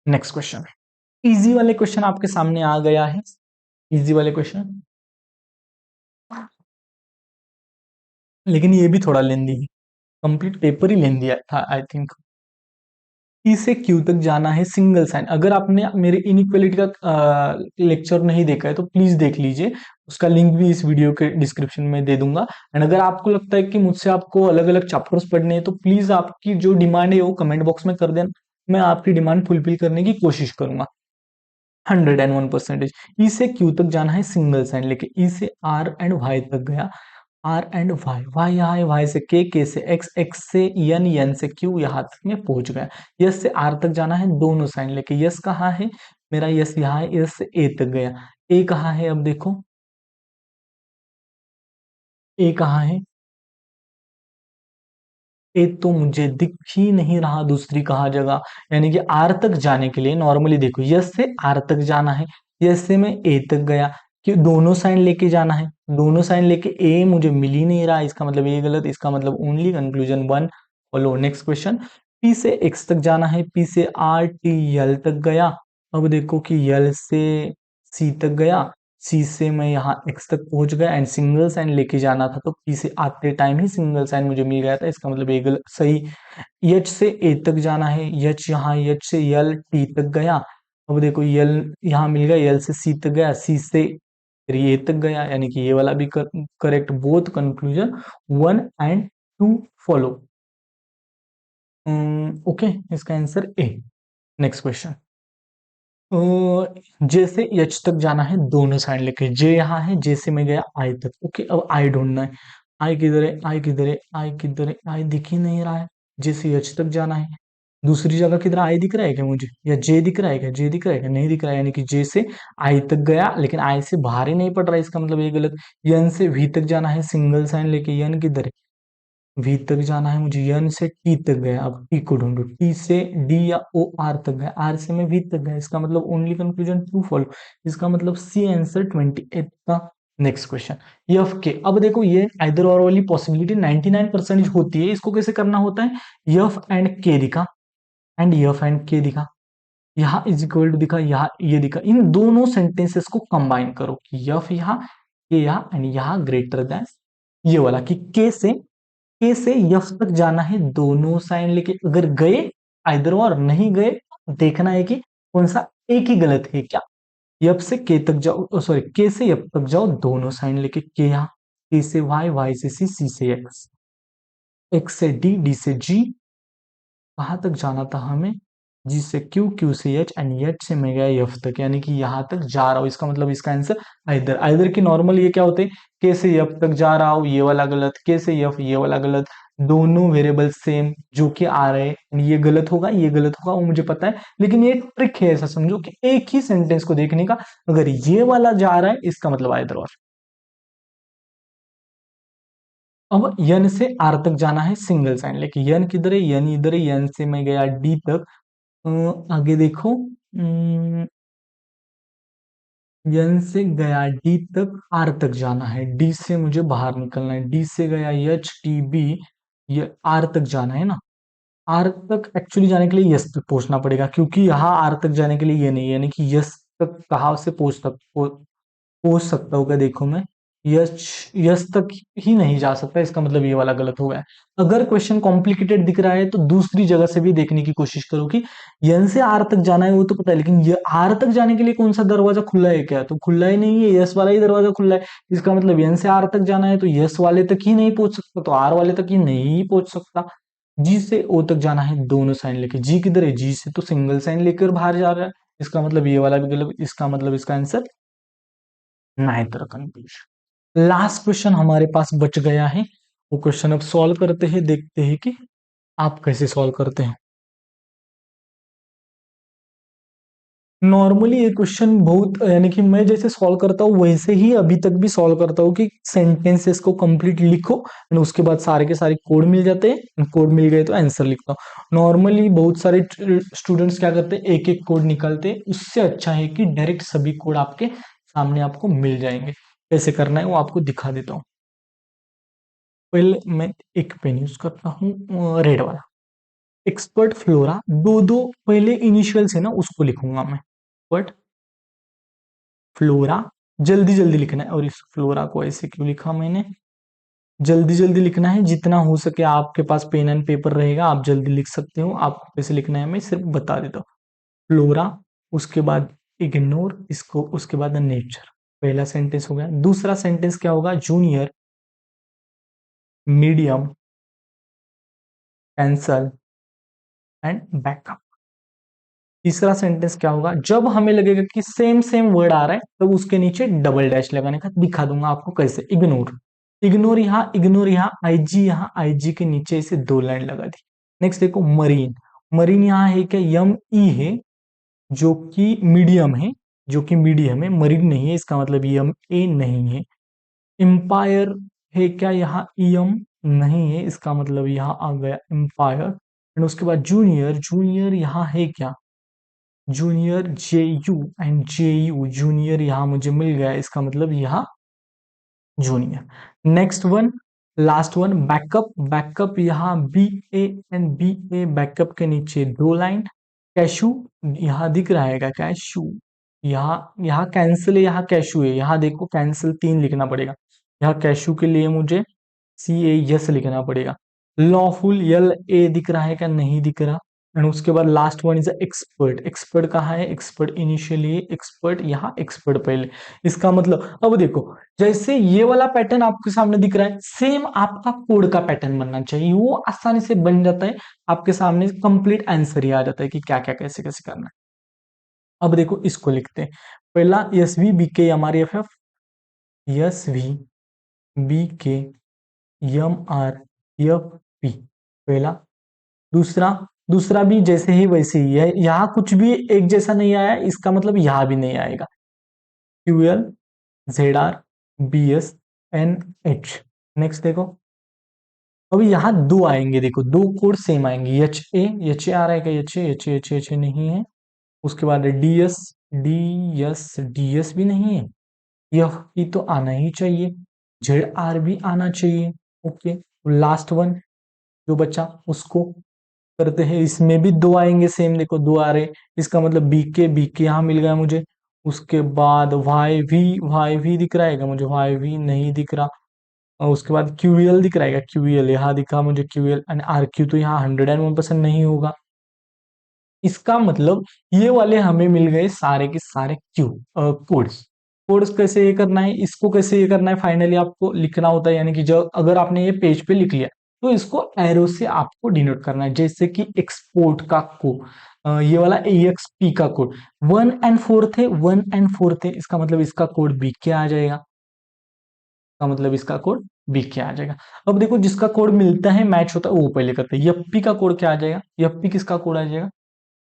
S1: नेक्स्ट क्वेश्चन, इजी वाले क्वेश्चन आपके सामने आ गया है, इजी वाले क्वेश्चन, लेकिन ये भी थोड़ा लेंदी है, कंप्लीट पेपर ही लेंदी था आई थिंक। ई से क्यू तक जाना है सिंगल साइन, अगर आपने मेरे इनइक्वालिटी का लेक्चर नहीं देखा है तो प्लीज देख लीजिए, उसका लिंक भी इस वीडियो के डिस्क्रिप्शन में दे दूंगा। एंड अगर आपको लगता है कि मुझसे आपको अलग अलग चैप्टर्स पढ़ने हैं तो प्लीज आपकी जो डिमांड है वो कमेंट बॉक्स में कर देना, मैं आपकी डिमांड फुलफिल करने की कोशिश करूंगा 101%। ई से क्यू तक जाना है सिंगल साइन लेके, ई से आर एंड वाई तक गया, आर एंड वाई, वाई यहाँ है, वाई से के से एक्स, एक्स से एन, एन से क्यू, यहाँ तक में पहुंच गया। यस से आर तक जाना है दोनों साइन लेके, यस कहाँ है मेरा, यस यहाँ है, यस से ए तक गया, ए कहाँ है अब देखो, ए कहाँ है, ए तो मुझे दिख ही नहीं रहा दूसरी कहाँ जगह, यानी कि आर तक जाने के लिए नॉर्मली देखो यस से आर तक जाना है, यस से मैं ए तक गया, कि दोनों साइन लेके जाना है, दोनों साइन लेके ए मुझे मिल ही नहीं रहा, इसका मतलब ये गलत, इसका मतलब only conclusion one follow. Next question, P से एक्स तक जाना है, पी से आर टी एल तक गया, अब देखो कि एल से सी तक गया, सी से मैं यहाँ एक्स तक पहुंच गया, एंड सिंगल साइन लेके जाना था तो पी से आते टाइम ही सिंगल साइन मुझे मिल गया था, इसका मतलब ये सही। एच से ए तक जाना है, एच यहाँ, एच से यल टी तक गया, अब देखो यल यहाँ मिल गया, यल से सी तक गया, सी से फिर ये तक गया, यानी कि ये वाला भी correct, both conclusion one and two follow. Okay, इसका answer A. Next question, J से एच तक जाना है दोनों साइड लेके, जे यहाँ है, जे से मैं गया आई तक, ओके अब आई ढूंढना है, आई किधर है, आई किधर है, आई किधर है, आई दिख ही नहीं रहा है, जे से एच तक जाना है, दूसरी जगह किधर आई दिख रहा है क्या मुझे, या जे दिख रहा है क्या, जे दिख रहा है क्या, नहीं दिख रहा है, यानी कि जे से आई तक गया लेकिन आई से बाहर ही नहीं पड़ रहा है, इसका मतलब ये गलत। यन से वी तक जाना है सिंगल साइन लेके, यन किधर है, वी तक जाना है मुझे, यन से टी तक गया, अब टी को ढूंढो, टी से डी या ओ आर तक गया, आर से मैं वी तक गया, इसका मतलब ओनली कंक्लूजन टू फॉलो, इसका मतलब सी आंसर 28 का। नेक्स्ट क्वेश्चन, एफ के, अब देखो ये आइदर और वाली पॉसिबिलिटी 99% होती है, इसको कैसे करना होता है, एफ एंड के दिखा, एंड एफ एंड के दिखा, यहाँ इज इक्वल टू दिखा, यहाँ ये दिखा, इन दोनों सेंटेंसेस को कंबाइन करो कि एफ यहाँ, के यहाँ एंड यहाँ ग्रेटर देन ये वाला, कि के से यफ तक जाना है दोनों साइन लेके, अगर गए आइदर और नहीं गए देखना है कि कौन सा एक ही गलत है क्या, यफ से के तक जाओ, सॉरी के से यफ तक जाओ दोनों साइन लेके, के यहाँ, के से वाई, वाई से सी, सी से एक्स, एक्स से डी, डी से जी, कहाँ तक जाना था हमें, जी से क्यू, क्यू से एच एंड एच से मैं गया एफ तक, यानी कि यहाँ तक जा रहा हूँ, इसका मतलब इसका आंसर आइदर, आइदर की नॉर्मल ये क्या होते हैं, के से एफ तक जा रहा हूँ ये वाला गलत, के से एफ ये वाला गलत, दोनों वेरिएबल सेम जो कि आ रहे हैं, ये गलत होगा ये गलत होगा वो मुझे पता है, लेकिन ये ट्रिक है, ऐसा समझो कि एक ही सेंटेंस को देखने का, अगर ये वाला जा रहा है इसका मतलब आइदर और। अब यन से आर तक जाना है सिंगल साइन लेके, यन किधर है, यन इधर है, यन से मैं गया डी तक, आगे देखो, यन से गया डी तक, आर तक जाना है, डी से मुझे बाहर निकलना है, डी से गया एच टी बी, ये आर तक जाना है ना, आर तक एक्चुअली जाने के लिए यस तक पहुंचना पड़ेगा, क्योंकि यहाँ आर तक जाने के लिए ये नहीं है, यानी कि यस तक कहाँ से पहुंच सकता होगा, देखो मैं यस, यस तक ही नहीं जा सकता, इसका मतलब ये वाला गलत हो गया। अगर क्वेश्चन कॉम्प्लिकेटेड दिख रहा है तो दूसरी जगह से भी देखने की कोशिश करो कि यन से आर तक जाना है वो तो पता है, लेकिन ये आर तक जाने के लिए कौन सा दरवाजा खुला है क्या, तो खुला ही नहीं है, यस वाला ही दरवाजा खुला है, इसका मतलब यन से आर तक जाना है तो यस वाले तक ही नहीं पहुंच सकता, तो आर वाले तक ही नहीं पहुंच सकता, जी से ओ तक जाना है दोनों साइन लेके। जी किधर है, जी से तो सिंगल साइन लेकर बाहर जा रहा है, इसका मतलब ये वाला भी गलत, इसका मतलब इसका answer ninth conclusion. Last question हमारे पास बच गया है, वो क्वेश्चन अब सॉल्व करते हैं, देखते हैं कि आप कैसे सॉल्व करते हैं। नॉर्मली ये क्वेश्चन बहुत, यानी कि मैं जैसे सॉल्व करता हूँ वैसे ही अभी तक भी सॉल्व करता हूँ कि सेंटेंसेस को कंप्लीट लिखो और उसके बाद सारे के सारे कोड मिल जाते हैं, कोड मिल गए तो आंसर लिखता हूँ। नॉर्मली बहुत सारे स्टूडेंट्स क्या करते हैं, एक एक कोड निकालते हैं, उससे अच्छा है कि डायरेक्ट सभी कोड आपके सामने आपको मिल जाएंगे। कैसे करना है वो आपको दिखा देता हूँ। पहले मैं एक पेन यूज करता हूँ, रेड वाला। एक्सपर्ट फ्लोरा, दो दो पहले इनिशियल्स है ना उसको लिखूंगा मैं, बट फ्लोरा जल्दी जल्दी लिखना है। और इस फ्लोरा को ऐसे क्यों लिखा मैंने, जल्दी जल्दी लिखना है, जितना हो सके आपके पास पेन एंड पेपर रहेगा आप जल्दी लिख सकते हो। आपको कैसे लिखना है मैं सिर्फ बता देता हूँ। फ्लोरा, उसके बाद इग्नोर इसको, उसके बाद नेचर। पहला सेंटेंस हो गया। दूसरा सेंटेंस क्या होगा, junior, medium, cancel and backup. तीसरा सेंटेंस क्या होगा, जब हमें लगेगा कि सेम सेम वर्ड आ रहा है तो उसके नीचे डबल डैश लगाने का दिखा दूंगा आपको कैसे। इग्नोर, इग्नोर यहाँ, इग्नोर यहाँ, आईजी यहाँ, आईजी के नीचे इसे दो लाइन लगा दी। नेक्स्ट देखो मरीन, मरीन यहाँ है क्या, यम ई है जो कि मीडियम है, जो कि मीडियम है, मरीन नहीं है, इसका मतलब यम ए नहीं है। एम्पायर है क्या, यहाँ ईएम नहीं है, इसका मतलब यहाँ आ गया एम्पायर। एंड उसके बाद जूनियर, जूनियर यहाँ है क्या, junior J U, and J U junior यहाँ मुझे मिल गया, इसका मतलब यहाँ junior. Next one, last one, backup, backup यहाँ B A and B A, backup के नीचे दो लाइन। कैशू यहाँ दिख रहा है क्या, कैशू, यहाँ यहाँ कैंसिल है, यहाँ कैशू है, यहाँ देखो कैंसिल तीन लिखना पड़ेगा। यहाँ कैशू के लिए मुझे सी ए यस लिखना पड़ेगा। लॉफुल यल ए दिख रहा है क्या, नहीं दिख रहा। एंड उसके बाद last one is expert, expert कहाँ है, एक्सपर्ट इनिशियली, एक्सपर्ट यहाँ, एक्सपर्ट पहले। इसका मतलब अब देखो, जैसे ये वाला पैटर्न आपके सामने दिख रहा है, सेम आपका कोड का पैटर्न बनना चाहिए, वो आसानी से बन जाता है, आपके सामने कंप्लीट आंसर ही आ जाता है कि क्या क्या कैसे कैसे करना है। अब देखो इसको लिखते हैं, पहला S V B K M R F F, S V B K M R F P, पहला। दूसरा, दूसरा भी जैसे ही वैसे ही है, यहाँ कुछ भी एक जैसा नहीं आया, इसका मतलब यहाँ भी नहीं आएगा। Q L, Z R, B S, N H. Next देखो, अभी यहाँ दो आएंगे, देखो दो कोड सेम आएंगे, एच ए आ रहा है क्या, एच ए नहीं है। उसके बाद डी एस, डी एस भी नहीं है। एफ ई तो आना ही चाहिए, जेड आर भी आना चाहिए। ओके, लास्ट वन जो बचा उसको करते हैं, इसमें भी दो आएंगे सेम, देखो दो आ रहे, इसका मतलब बी के यहाँ मिल गया मुझे। उसके बाद वाई वी दिख रहा है क्या मुझे, वाई वी नहीं दिख रहा। और उसके बाद क्यूएल दिख रहा है क्या, क्यूएल यहाँ दिखा मुझे, क्यूएल एंड आर क्यू तो यहाँ 101% नहीं होगा। इसका मतलब ये वाले हमें मिल गए सारे के सारे क्यू कोड्स। कोड्स कैसे ये करना है, इसको कैसे ये करना है, फाइनली आपको लिखना होता है, यानी कि जो अगर आपने ये पेज पे लिख लिया तो इसको एरो से आपको डिनोट करना है, जैसे कि एक्सपोर्ट का कोड, ये वाला एक्सपी का कोड 1 और 4 है, 1 और 4 है, इसका मतलब इसका कोड बी के आ जाएगा, का मतलब इसका कोड बी के आ जाएगा। अब देखो जिसका कोड मिलता है मैच होता है वो पहले करते हैं। यप्पी का कोड क्या आ जाएगा, यप्पी किसका कोड आ जाएगा,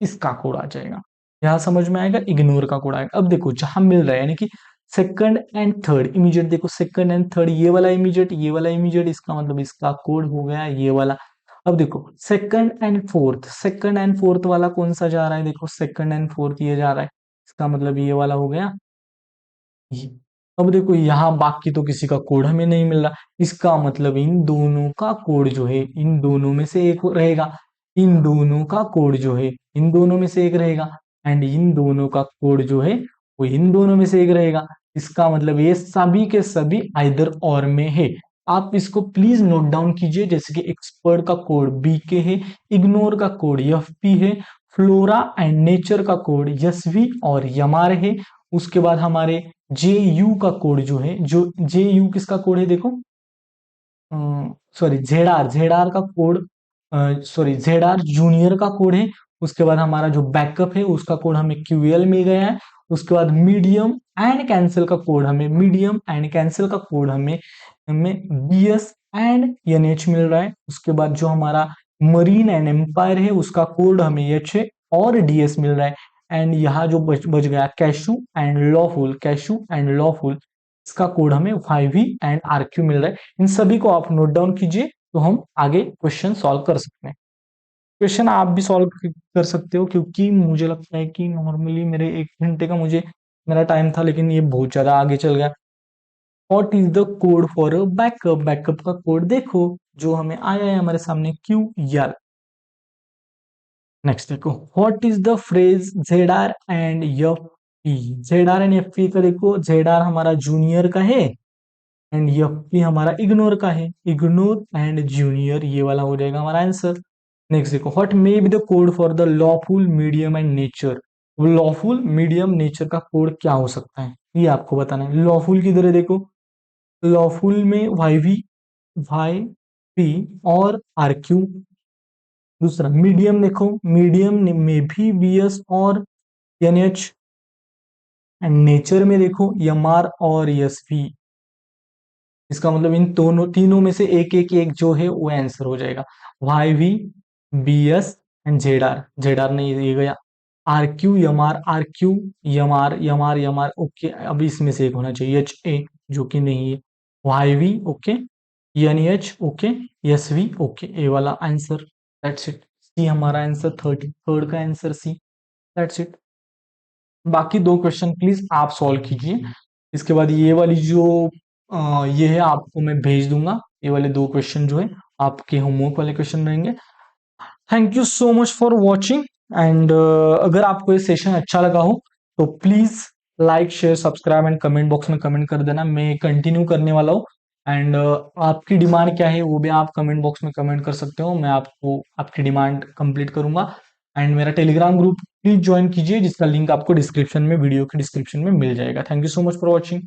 S1: इसका कोड आ जाएगा। यहां समझ में आएगा, इग्नोर का कोड आएगा। अब देखो जहां मिल रहा है, यानी कि सेकंड एंड थर्ड इमीडिएट, देखो सेकंड एंड थर्ड, ये वाला इमीडिएट, ये वाला इमीडिएट, इसका मतलब इसका कोड हो गया ये वाला। अब देखो second and fourth, second and fourth वाला कौन सा जा रहा है, देखो सेकंड एंड फोर्थ ये जा रहा है, इसका मतलब ये वाला हो गया ये। अब देखो यहाँ बाकी तो किसी का कोड हमें नहीं मिल रहा, इसका मतलब इन दोनों का कोड जो है इन दोनों में से एक रहेगा, इन दोनों का कोड जो है इन दोनों में से एक रहेगा, एंड इन दोनों का कोड जो है वो इन दोनों में से एक रहेगा। इसका मतलब ये सभी के सभी आइदर और में है। आप इसको प्लीज नोट डाउन कीजिए, जैसे कि एक्सपर्ट का कोड बी के है, इग्नोर का कोड एफ पी है, फ्लोरा एंड नेचर का कोड यशवी और यमार है। उसके बाद हमारे जे यू का कोड जो है, जो जे यू किसका कोड है देखो, सॉरी जेड आर का code sorry Z R junior का कोड है। उसके बाद हमारा जो बैकअप है उसका कोड हमें क्यूएल मिल गया है। उसके बाद मीडियम एंड कैंसिल का कोड हमें हमें बीएस एंड एनएच मिल रहा है। उसके बाद जो हमारा मरीन एंड एम्पायर है उसका कोड हमें एच और डीएस मिल रहा है। एंड यहाँ जो बच गया कैशू एंड लॉफुल, इसका कोड हमें YV एंड RQ मिल रहा है। इन सभी को आप नोट डाउन कीजिए तो हम आगे क्वेश्चन सॉल्व कर सकते हैं। क्वेश्चन आप भी सॉल्व कर सकते हो, क्योंकि मुझे लगता है कि नॉर्मली मेरे 1 घंटे का मेरा टाइम था, लेकिन ये बहुत ज्यादा आगे चल गया। What is the code for a backup? Backup का कोड देखो जो हमें आया है हमारे सामने, QL। नेक्स्ट देखो, what is the phrase ZR and FP? ZR and FP का देखो, ZR हमारा जूनियर का है एंड FP हमारा इग्नोर का है। इग्नोर एंड जूनियर, ये वाला हो जाएगा हमारा आंसर। नेक्स्ट देखो, what may be the code for the lawful medium and nature? Lawful medium nature का कोड क्या हो सकता है, ये आपको बताना है। लॉफुल किधर है देखो, लॉफुल में YV YP और RQ। दूसरा मीडियम देखो, मीडियम में भी BS और NH। एंड नेचर में देखो MR और SV। इसका मतलब इन दोनों तीनों में से एक एक एक जो है वो आंसर हो जाएगा। YV BS एंड ZR नहीं, ये गया। RQ MR RQ MR okay, अब इसमें से एक होना चाहिए HA, जो कि नहीं है। YV okay, NH okay, SV okay, A वाला आंसर। दैट्स इट, सी हमारा आंसर, थर्ड का आंसर सी। That's it. बाकी 2 क्वेश्चन प्लीज आप सॉल्व कीजिए। इसके बाद ये वाली जो ये है आपको मैं भेज दूंगा। ये वाले 2 क्वेश्चन जो है आपके होमवर्क वाले क्वेश्चन रहेंगे। Thank you so much for watching. And अगर आपको ये सेशन अच्छा लगा हो तो please like share subscribe and comment box में कमेंट कर देना। मैं कंटिन्यू करने वाला हूँ। एंड आपकी डिमांड क्या है वो भी आप कमेंट बॉक्स में कमेंट कर सकते हो, मैं आपको आपकी डिमांड कंप्लीट करूंगा। एंड मेरा टेलीग्राम ग्रुप प्लीज ज्वाइन कीजिए, जिसका लिंक आपको डिस्क्रिप्शन में, वीडियो के डिस्क्रिप्शन में मिल जाएगा। Thank you so much for watching.